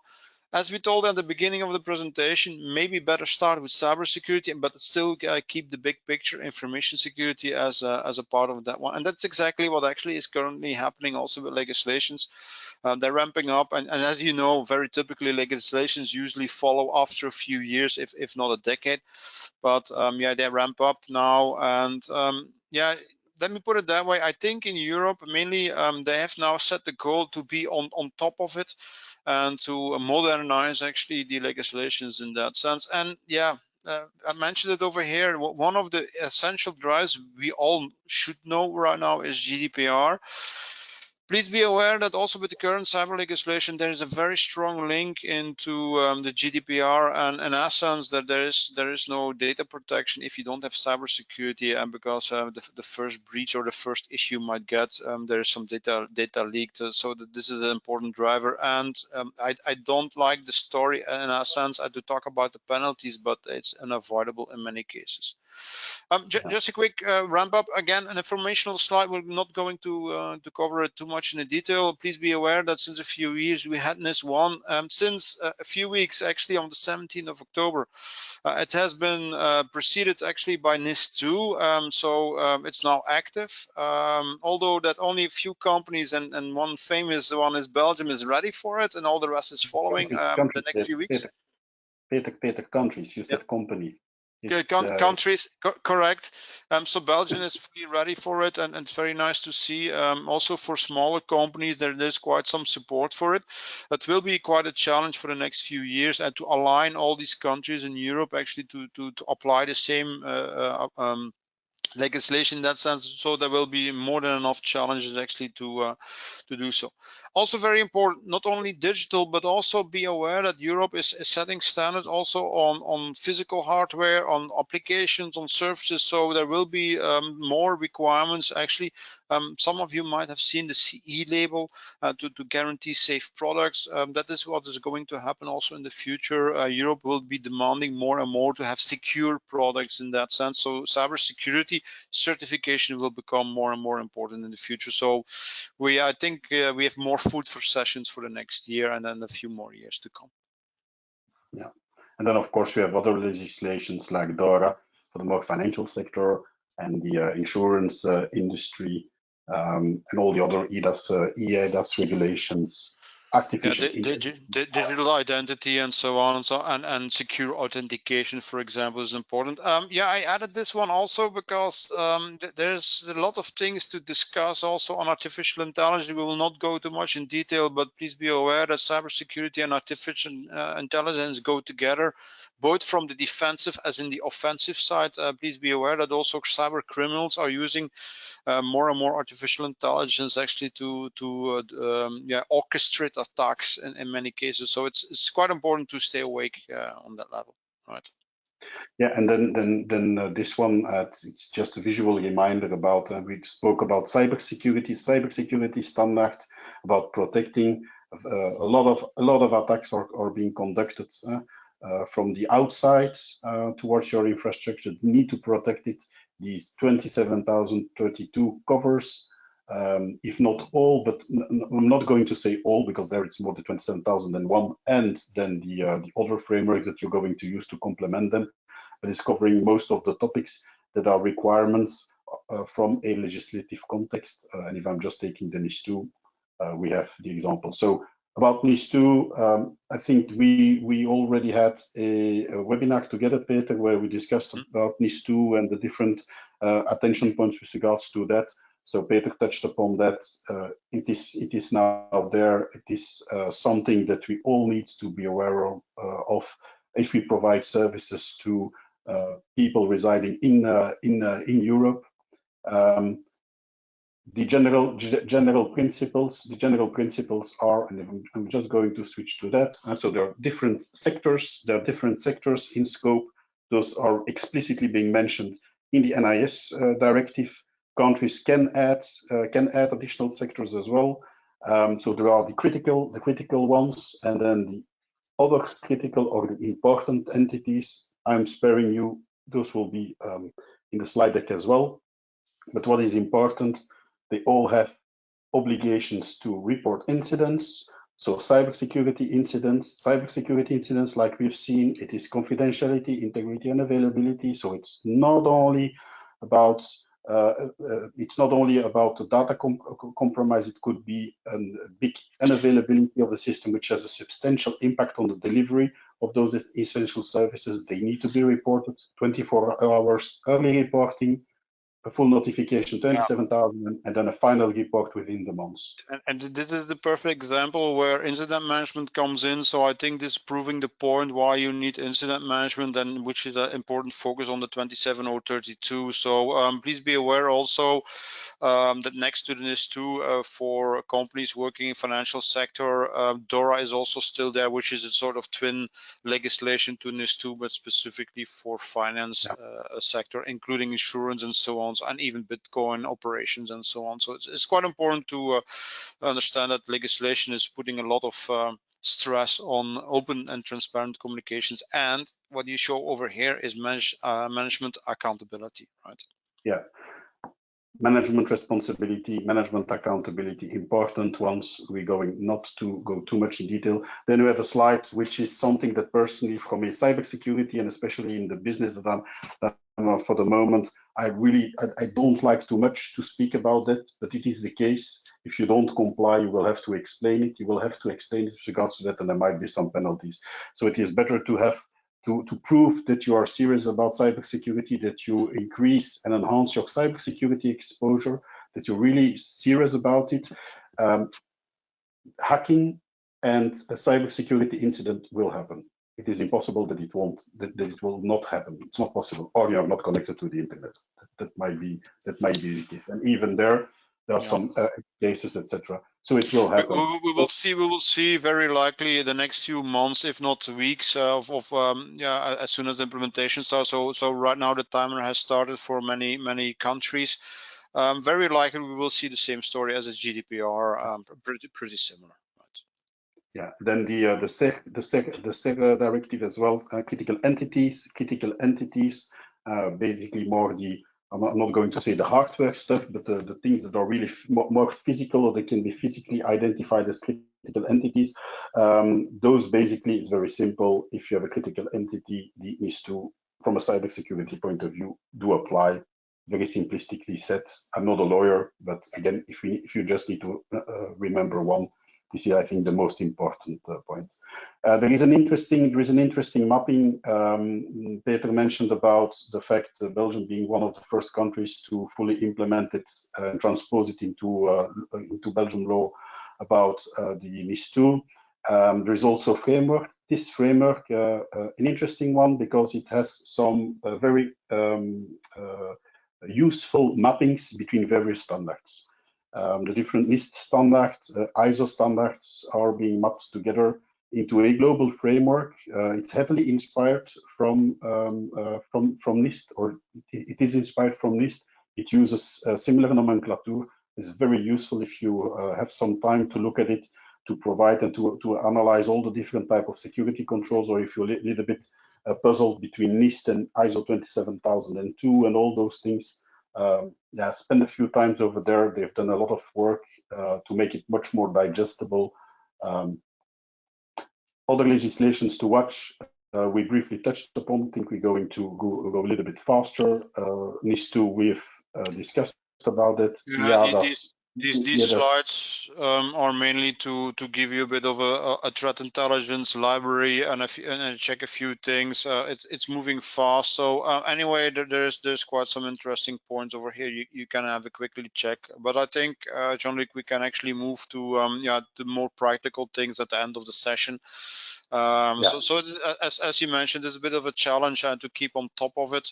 As we told at the beginning of the presentation, maybe better start with cybersecurity, but still keep the big picture, information security, as a part of that one. And that's exactly what actually is currently happening also with legislations. They're ramping up, and as you know, very typically legislations usually follow after a few years, if not a decade. But yeah, they ramp up now, and yeah. Let me put it that way. I think in Europe, mainly, they have now set the goal to be on top of it and to modernize actually the legislations in that sense. And yeah, I mentioned it over here. One of the essential drives we all should know right now is GDPR. Please be aware that also with the current cyber legislation, there is a very strong link into the GDPR, and in essence that there is no data protection if you don't have cybersecurity, and because the first breach or the first issue might get there is some data leaked, so that this is an important driver. And I don't like the story in essence. I do talk about the penalties, but it's unavoidable in many cases. Just a quick ramp up. Again, an informational slide. We're not going to cover it too much in the detail. Please be aware that since a few years we had NIS1. Since a few weeks, actually on the 17th of October, it has been preceded actually by NIS2. So it's now active. Although that only a few companies and one famous one is Belgium is ready for it, and all the rest is following the next few weeks. Peter, countries. You said companies. Countries, correct. So Belgium is fully ready for it, and it's very nice to see. Also for smaller companies, there is quite some support for it. That will be quite a challenge for the next few years, and to align all these countries in Europe actually to apply the same legislation in that sense. So there will be more than enough challenges actually to do so. Also very important, not only digital, but also be aware that Europe is setting standards also on physical hardware, on applications, on services. So there will be more requirements. Actually, some of you might have seen the CE label to guarantee safe products. That is what is going to happen also in the future. Europe will be demanding more and more to have secure products in that sense. So cybersecurity certification will become more and more important in the future. So I think we have more food for sessions for the next year, and then a few more years to come. Yeah, and then of course we have other legislations like DORA for the more financial sector, and the insurance industry, and all the other EIDAS regulations. Digital identity and so on and secure authentication, for example, is important. Yeah, I added this one also because there's a lot of things to discuss also on artificial intelligence. We will not go too much in detail, but please be aware that cybersecurity and artificial intelligence go together, both from the defensive as in the offensive side. Please be aware that also cyber criminals are using more and more artificial intelligence actually to orchestrate attacks in many cases. So it's quite important to stay awake on that level, right? Yeah, and then this one, it's just a visual reminder about, we spoke about cybersecurity standard, about protecting. A lot of attacks are being conducted from the outside towards your infrastructure. You need to protect it. These 27,032 covers, if not all, but I'm not going to say all because there it's more than 27,001, and then the other frameworks that you're going to use to complement them. But it's covering most of the topics that are requirements from a legislative context. And if I'm just taking the NIS2, we have the example. So about NIS2, I think we already had a webinar together, Peter, where we discussed about NIS2 and the different attention points with regards to that. So Peter touched upon that. It is now there. It is something that we all need to be aware of if we provide services to people residing in Europe. The general principles are, and I'm just going to switch to that. So there are different sectors. There are different sectors in scope. Those are explicitly being mentioned in the NIS directive. Countries can add additional sectors as well. So there are the critical ones, and then the other critical or the important entities. I'm sparing you; those will be in the slide deck as well. But what is important? They all have obligations to report incidents. So cybersecurity incidents, like we've seen, it is confidentiality, integrity, and availability. So it's not only about the data compromise. It could be a big unavailability of the system, which has a substantial impact on the delivery of those essential services. They need to be reported. 24 hours early reporting, a full notification, 27,000, and then a final report within the months. And this is the perfect example where incident management comes in. So I think this is proving the point why you need incident management, and which is an important focus on the 27032. So please be aware also that next to the NIS2 for companies working in financial sector, DORA is also still there, which is a sort of twin legislation to NIS2, but specifically for finance sector, including insurance and so on, and even Bitcoin operations and so on. So it's quite important to understand that legislation is putting a lot of stress on open and transparent communications, and what you show over here is management accountability, right? Yeah. Management responsibility, management accountability, important ones. We're going not to go too much in detail. Then we have a slide, which is something that personally from a cybersecurity and especially in the business that I'm for the moment, I don't like too much to speak about that, but it is the case. If you don't comply, you will have to explain it. You will have to explain it with regards to that, and there might be some penalties. So it is better to have to prove that you are serious about cybersecurity, that you increase and enhance your cybersecurity exposure, that you're really serious about it. Hacking and a cybersecurity incident will happen. It is impossible that it won't, that it will not happen. It's not possible, or you are not connected to the internet. That might be the case. And even there are some cases, etc. So it will happen. We will see very likely the next few months, if not weeks, as soon as the implementation starts. So right now the timer has started for many countries. Very likely we will see the same story as a GDPR, pretty similar. Right? Yeah. Then the SEC directive as well. Critical entities, basically more the. I'm not going to say the hardware stuff, but the things that are really more physical, or they can be physically identified as critical entities. Those basically is very simple. If you have a critical entity, the NIS2, from a cybersecurity point of view, do apply. Very simplistically said. I'm not a lawyer, but again, if you just need to remember one, this is, I think, the most important point. There is an interesting mapping. Peter mentioned about the fact that Belgium being one of the first countries to fully implement it and transpose it into Belgian law about the NIS2. There is also a framework. This framework, an interesting one because it has some very useful mappings between various standards. The different NIST standards, ISO standards are being mapped together into a global framework. It's heavily inspired from NIST, or it is inspired from NIST. It uses similar nomenclature. It's very useful if you have some time to look at it, to provide and to analyze all the different type of security controls, or if you're a little bit puzzled between NIST and ISO 27002 and all those things. Spend a few times over there. They've done a lot of work to make it much more digestible. Other legislations to watch, we briefly touched upon. I think we're going to go a little bit faster. NIS2, we've discussed about it. These slides are mainly to give you a bit of a threat intelligence library and check a few things. It's moving fast. So anyway, there's quite some interesting points over here. You can have a quickly check. But I think, Jean-Luc, we can actually move to the more practical things at the end of the session. So as you mentioned, there's a bit of a challenge to keep on top of it.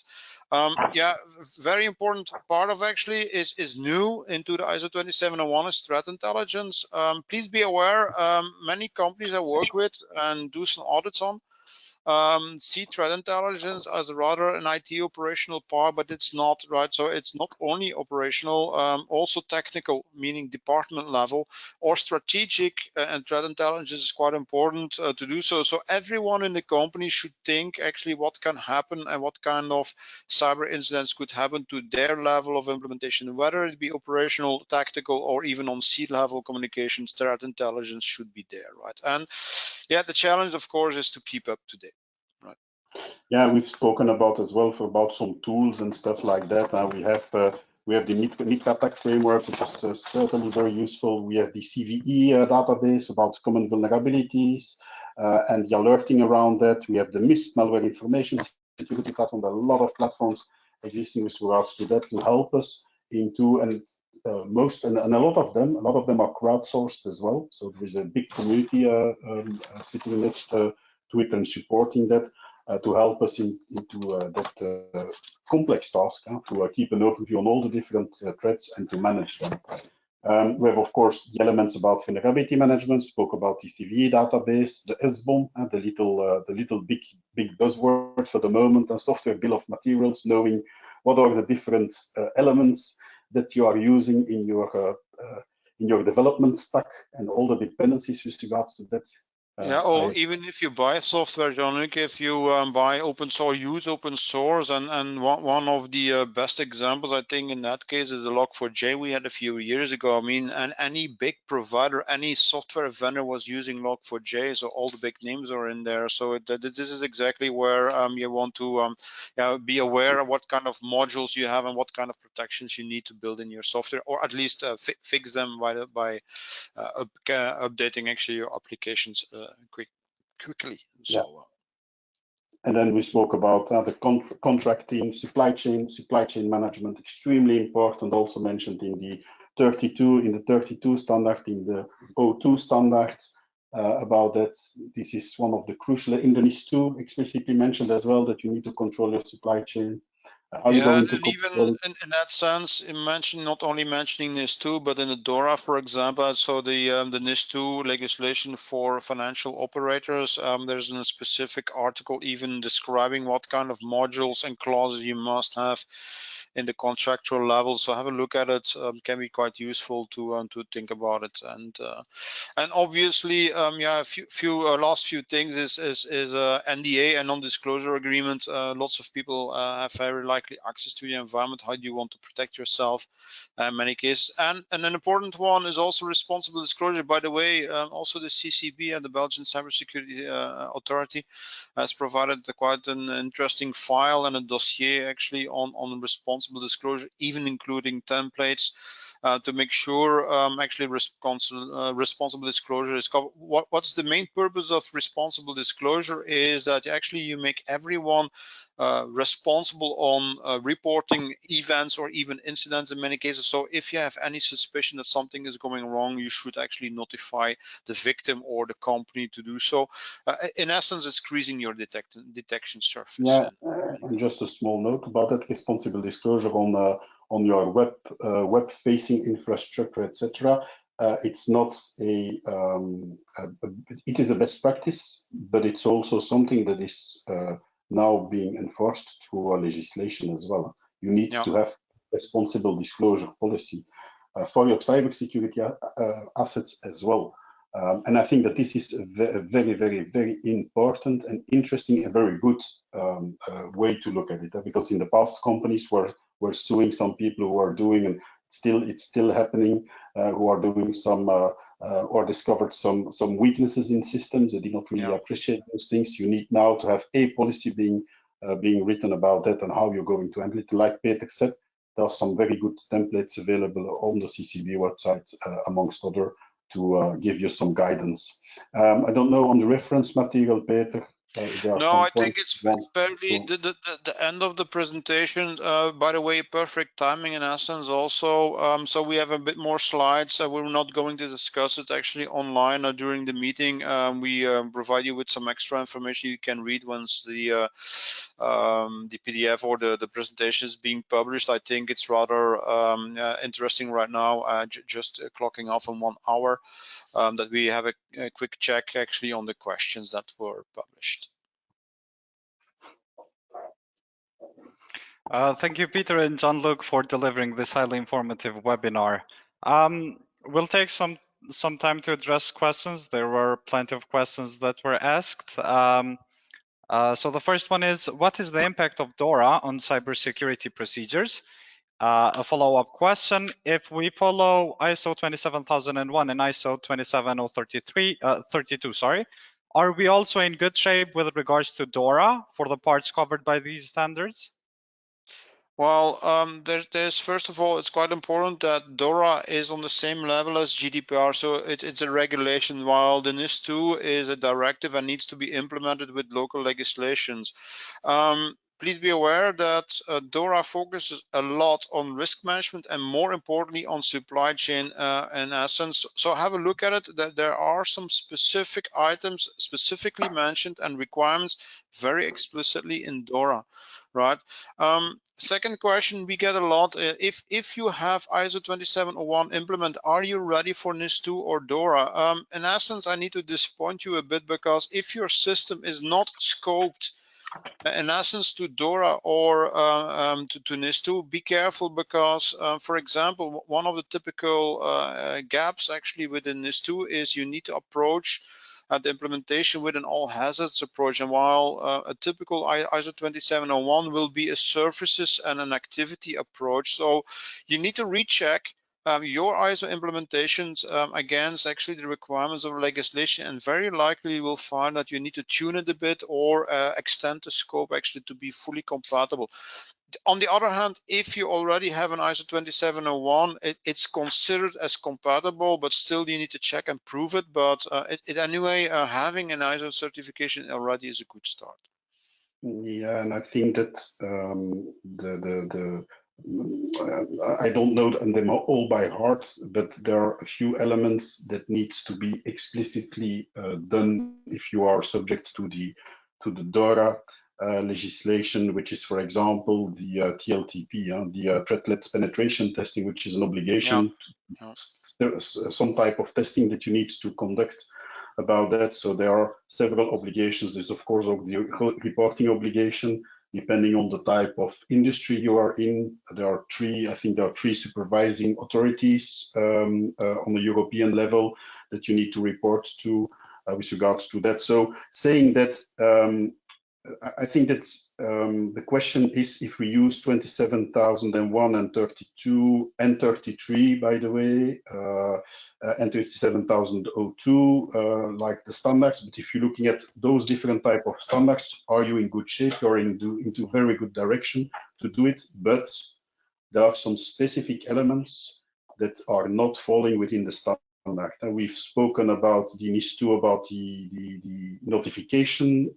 Very important part of actually is new into the ISO 27001 is threat intelligence. Please be aware, many companies I work with and do some audits on see threat intelligence as rather an IT operational part, but it's not, right? So it's not only operational, also technical, meaning department level, or strategic, and threat intelligence is quite important to do so. So everyone in the company should think actually what can happen and what kind of cyber incidents could happen to their level of implementation, whether it be operational, tactical, or even on C-level communications. Threat intelligence should be there, right? And the challenge, of course, is to keep up to date. Right. Yeah, we've spoken about as well about some tools and stuff like that. We have the MITRE ATT&CK framework, which is certainly very useful. We have the CVE database about common vulnerabilities and the alerting around that. We have the MISP, malware information security platform. There are a lot of platforms existing with regards to that to help us into, and a lot of them are crowdsourced as well. So there is a big community sitting next to it and supporting that to help us into that complex task to keep an overview on all the different threats and to manage them. We have, of course, the elements about vulnerability management, spoke about the CVE database, the SBOM, the little big buzzword for the moment, and software bill of materials, knowing what are the different elements that you are using in your development stack and all the dependencies with regards to that. Yeah, or even if you buy software, Jean-Luc, if you buy open source, use open source, and one of the best examples, I think, in that case is the Log4j we had a few years ago. I mean, and any big provider, any software vendor was using Log4j, so all the big names are in there. So this is exactly where you want to be aware of what kind of modules you have and what kind of protections you need to build in your software, or at least fix them by updating actually your applications quickly. So, and then we spoke about the contracting, supply chain management, extremely important. Also mentioned in the 32 standard, in the O2 standards about that. This is one of the crucial in the NIS2 explicitly mentioned as well, that you need to control your supply chain. Yeah, and even in that sense, not only mentioning NIS2, but in the DORA, for example, so the NIS2 legislation for financial operators, there's a specific article even describing what kind of modules and clauses you must have in the contractual level. So have a look at it. Can be quite useful to think about it. And obviously, a few last few things is NDA and non-disclosure agreement. Lots of people have very likely access to your environment. How do you want to protect yourself? In many cases, and an important one is also responsible disclosure. By the way, also the CCB and the Belgian Cybersecurity Authority has provided quite an interesting file and a dossier actually on responsible disclosure, even including templates to make sure actually responsible disclosure is covered. What's the main purpose of responsible disclosure is that actually you make everyone responsible on reporting events or even incidents in many cases. So if you have any suspicion that something is going wrong, you should actually notify the victim or the company to do so. In essence, it's increasing your detection surface. Yeah, and just a small note about that responsible disclosure on your web-facing infrastructure, etc. It's not it is a best practice, but it's also something that is now being enforced through our legislation as well. You need to have responsible disclosure policy for your cybersecurity assets as well. And I think that this is a very, very, very important and interesting and very good way to look at it, because in the past companies were suing some people who are doing, and it's still happening, who are doing some or discovered some weaknesses in systems. They did not really appreciate those things. You need now to have a policy being written about that and how you're going to handle it. Like Peter said, there are some very good templates available on the CCB website, amongst other, to give you some guidance. I don't know on the reference material, Peter. No, I think it's fairly the end of the presentation. By the way, perfect timing in essence also. So we have a bit more slides. We're not going to discuss it actually online during the meeting. We provide you with some extra information you can read once the PDF or the presentation is being published. I think it's rather interesting right now, just clocking off in 1 hour, that we have a quick check actually on the questions that were published. Thank you, Peter and Jean-Luc, for delivering this highly informative webinar. We'll take some time to address questions. There were plenty of questions that were asked. So the first one is, what is the impact of DORA on cybersecurity procedures? A follow-up question, if we follow ISO 27001 and ISO 27032, are we also in good shape with regards to DORA for the parts covered by these standards? Well, there's first of all, it's quite important that DORA is on the same level as GDPR, so it's a regulation, while the NIS2 is a directive and needs to be implemented with local legislations. please be aware that DORA focuses a lot on risk management and more importantly on supply chain in essence. So have a look at it, that there are some specific items specifically mentioned and requirements very explicitly in DORA, right? Second question we get a lot, if you have ISO 27001 implement, are you ready for NIS2 or DORA? In essence, I need to disappoint you a bit, because if your system is not scoped in essence to DORA or to NIS2, be careful, because for example, one of the typical gaps actually within NIS2 is you need to approach the implementation with an all hazards approach. And while a typical ISO 27001 will be a services and an activity approach, so you need to recheck your ISO implementations against actually the requirements of legislation, and very likely you will find that you need to tune it a bit or extend the scope actually to be fully compatible. On the other hand, if you already have an ISO 27001, it's considered as compatible, but still you need to check and prove it. But anyway, having an ISO certification already is a good start. Yeah, and I think that I don't know them all by heart, but there are a few elements that needs to be explicitly done if you are subject to the DORA legislation, which is, for example, the TLTP, the threat penetration testing, which is an obligation, some type of testing that you need to conduct about that. So there are several obligations. There's of course the reporting obligation, depending on the type of industry you are in. There are three, I think there are three supervising authorities on the European level that you need to report to with regards to that. So saying that, I think that's the question is if we use 27001 and 32 and 33, by the way, and 27002, like the standards. But if you're looking at those different type of standards, are you in good shape or into very good direction to do it? But there are some specific elements that are not falling within the standard. And we've spoken about the NIS2, about the notification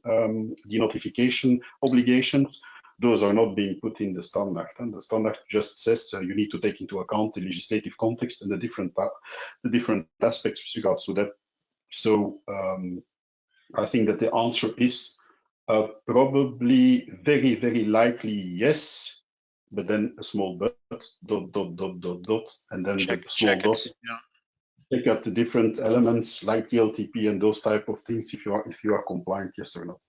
obligations. Those are not being put in the standard, and the standard just says you need to take into account the legislative context and the different aspects with regards to that. So I think that the answer is probably very likely yes, but then a small but, dot, and then the small dot. Yeah. Check out the different elements like the LTP and those type of things if you are compliant, yes or no.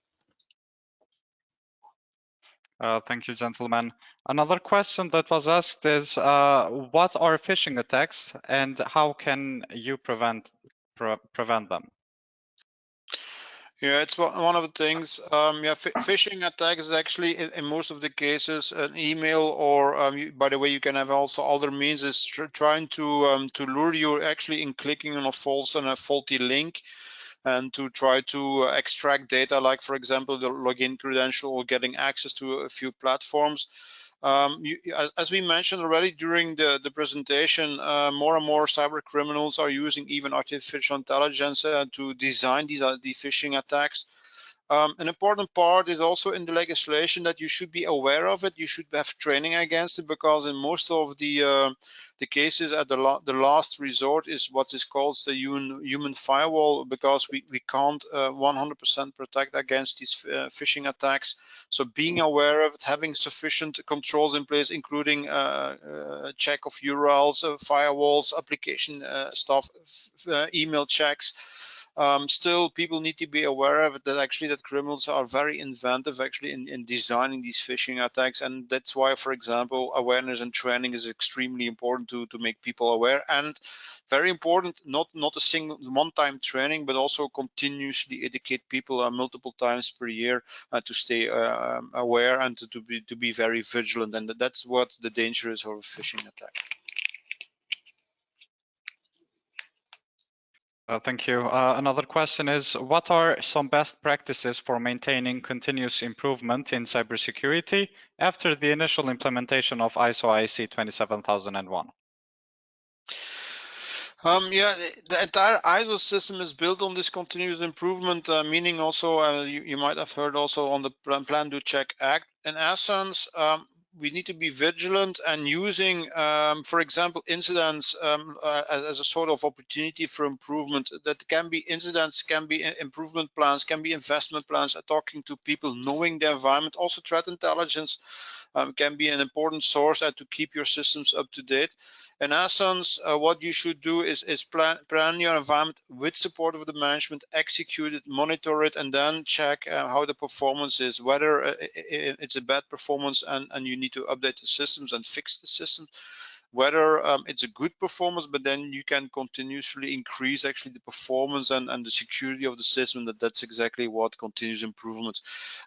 Thank you, gentlemen. Another question that was asked is, what are phishing attacks and how can you prevent them? Yeah, it's one of the things. Phishing attack is actually in most of the cases an email, or by the way, you can have also other means is trying to lure you actually in clicking on a false and a faulty link, and to try to extract data, like for example the login credential or getting access to a few platforms. As we mentioned already during the presentation, more and more cyber criminals are using even artificial intelligence to design the phishing attacks. An important part is also in the legislation that you should be aware of it. You should have training against it, because in most of the cases at the last resort is what is called the human firewall, because we can't 100% protect against these phishing attacks. So being aware of it, having sufficient controls in place, including check of URLs, firewalls, application stuff, email checks. Still, people need to be aware of it, that actually that criminals are very inventive actually in designing these phishing attacks, and that's why, for example, awareness and training is extremely important to make people aware, and very important, not a single one-time training, but also continuously educate people multiple times per year to stay aware and to be very vigilant, and that's what the danger is of a phishing attack. Thank you. Another question is, what are some best practices for maintaining continuous improvement in cybersecurity after the initial implementation of ISO IEC 27001? Yeah, the entire ISO system is built on this continuous improvement, meaning also, you might have heard also on the Plan, Do, Check, Act. In essence, we need to be vigilant and using, for example, incidents as a sort of opportunity for improvement. That can be incidents, can be improvement plans, can be investment plans, talking to people, knowing the environment. Also, threat intelligence can be an important source to keep your systems up to date. In essence, what you should do is plan your environment with support of the management, execute it, monitor it, and then check how the performance is, whether it's a bad performance and you need to update the systems and fix the systems, whether it's a good performance, but then you can continuously increase actually the performance and the security of the system. That's exactly what continuous improvement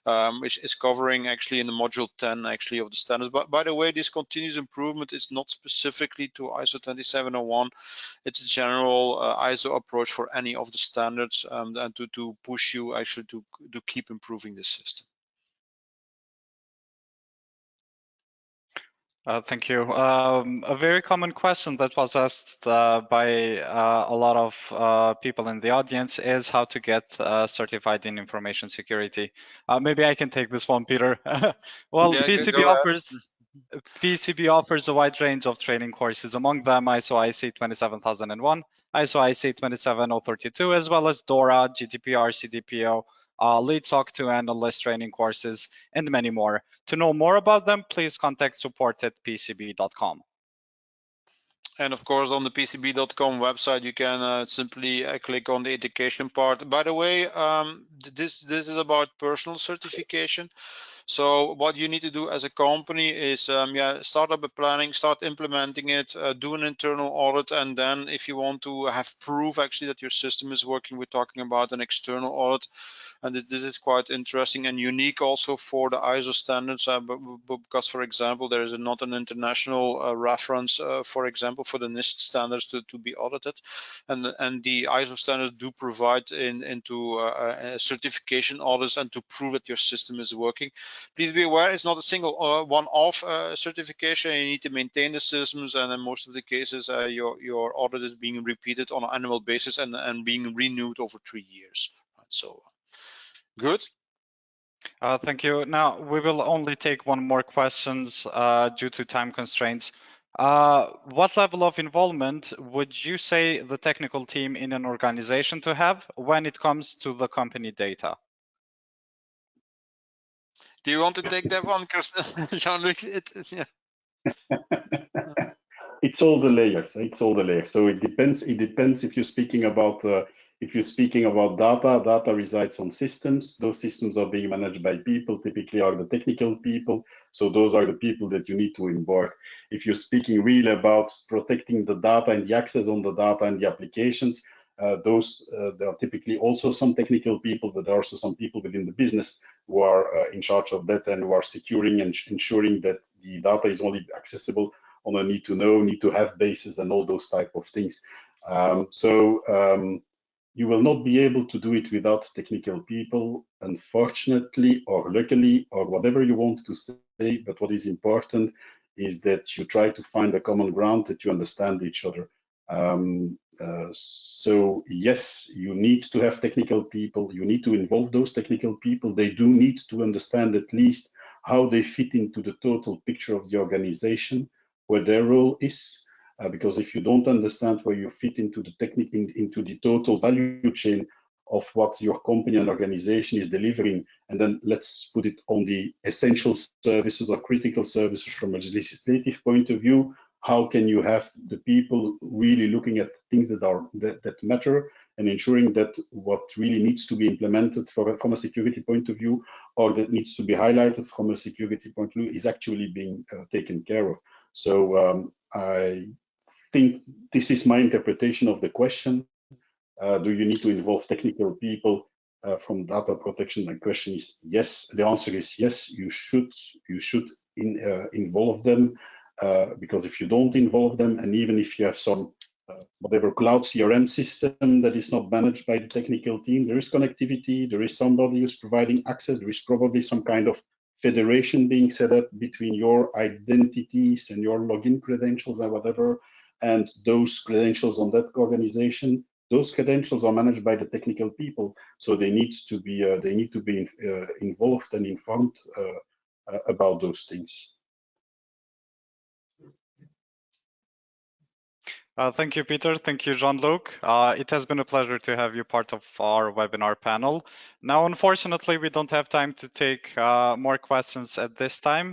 is covering actually in the module 10 actually of the standards. But by the way, this continuous improvement is not specifically to ISO 27001. It's a general ISO approach for any of the standards and to push you actually to keep improving the system. Thank you. A very common question that was asked by a lot of people in the audience is how to get certified in information security. Maybe I can take this one, Peter. Well, Yeah, PECB offers a wide range of training courses, among them ISO IEC 27001, ISO IEC 27032, as well as DORA, GDPR, cDPO, Lead SOC 2 analyst training courses, and many more. To know more about them, please contact support@pecb.com. And of course, on the PECB.com website, you can simply click on the education part. By the way, this is about personal certification. So what you need to do as a company is start up a planning, start implementing it, do an internal audit, and then if you want to have proof actually that your system is working, we're talking about an external audit. And this is quite interesting and unique also for the ISO standards, because, for example, there is not an international reference, for example, for the NIST standards to be audited, and the ISO standards do provide into certification audits and to prove that your system is working. Please be aware, it's not a single one-off certification. You need to maintain the systems, and in most of the cases, your audit is being repeated on an annual basis and being renewed over 3 years. So. Good. Thank you. Now, we will only take one more questions due to time constraints. What level of involvement would you say the technical team in an organization to have when it comes to the company data? Do you want to take that one, Jean-Luc? Yeah. It's all the layers. It's all the layers. So it depends. It depends if you're speaking about data resides on systems. Those systems are being managed by people, typically are the technical people. So those are the people that you need to onboard. If you're speaking really about protecting the data and the access on the data and the applications, there are typically also some technical people, but there are also some people within the business who are in charge of that and who are securing and ensuring that the data is only accessible on a need to know, need to have basis and all those type of things. You will not be able to do it without technical people, unfortunately, or luckily, or whatever you want to say. But what is important is that you try to find a common ground, that you understand each other. So yes, you need to have technical people. You need to involve those technical people. They do need to understand at least how they fit into the total picture of the organization, where their role is. Because if you don't understand where you fit into the total value chain of what your company and organization is delivering, and then let's put it on the essential services or critical services from a legislative point of view, how can you have the people really looking at things that matter and ensuring that what really needs to be implemented from a security point of view, or that needs to be highlighted from a security point of view, is actually being taken care of. So I think this is my interpretation of the question. Do you need to involve technical people from data protection? My question is yes. The answer is yes. You should involve them, because if you don't involve them, and even if you have some whatever cloud CRM system that is not managed by the technical team, there is connectivity. There is somebody who's providing access. There is probably some kind of federation being set up between your identities and your login credentials and whatever. and those credentials on that organization, those credentials are managed by the technical people, so they need to be involved and informed about those things. Thank you, Peter. Thank you, Jean-Luc. It has been a pleasure to have you part of our webinar panel. Now, unfortunately, we don't have time to take more questions at this time,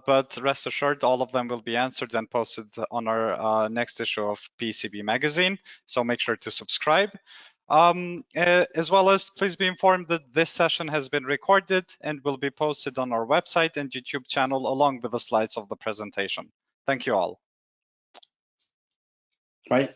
but rest assured, all of them will be answered and posted on our next issue of PECB magazine. So make sure to subscribe. As well as, please be informed that this session has been recorded and will be posted on our website and YouTube channel along with the slides of the presentation. Thank you all. Bye.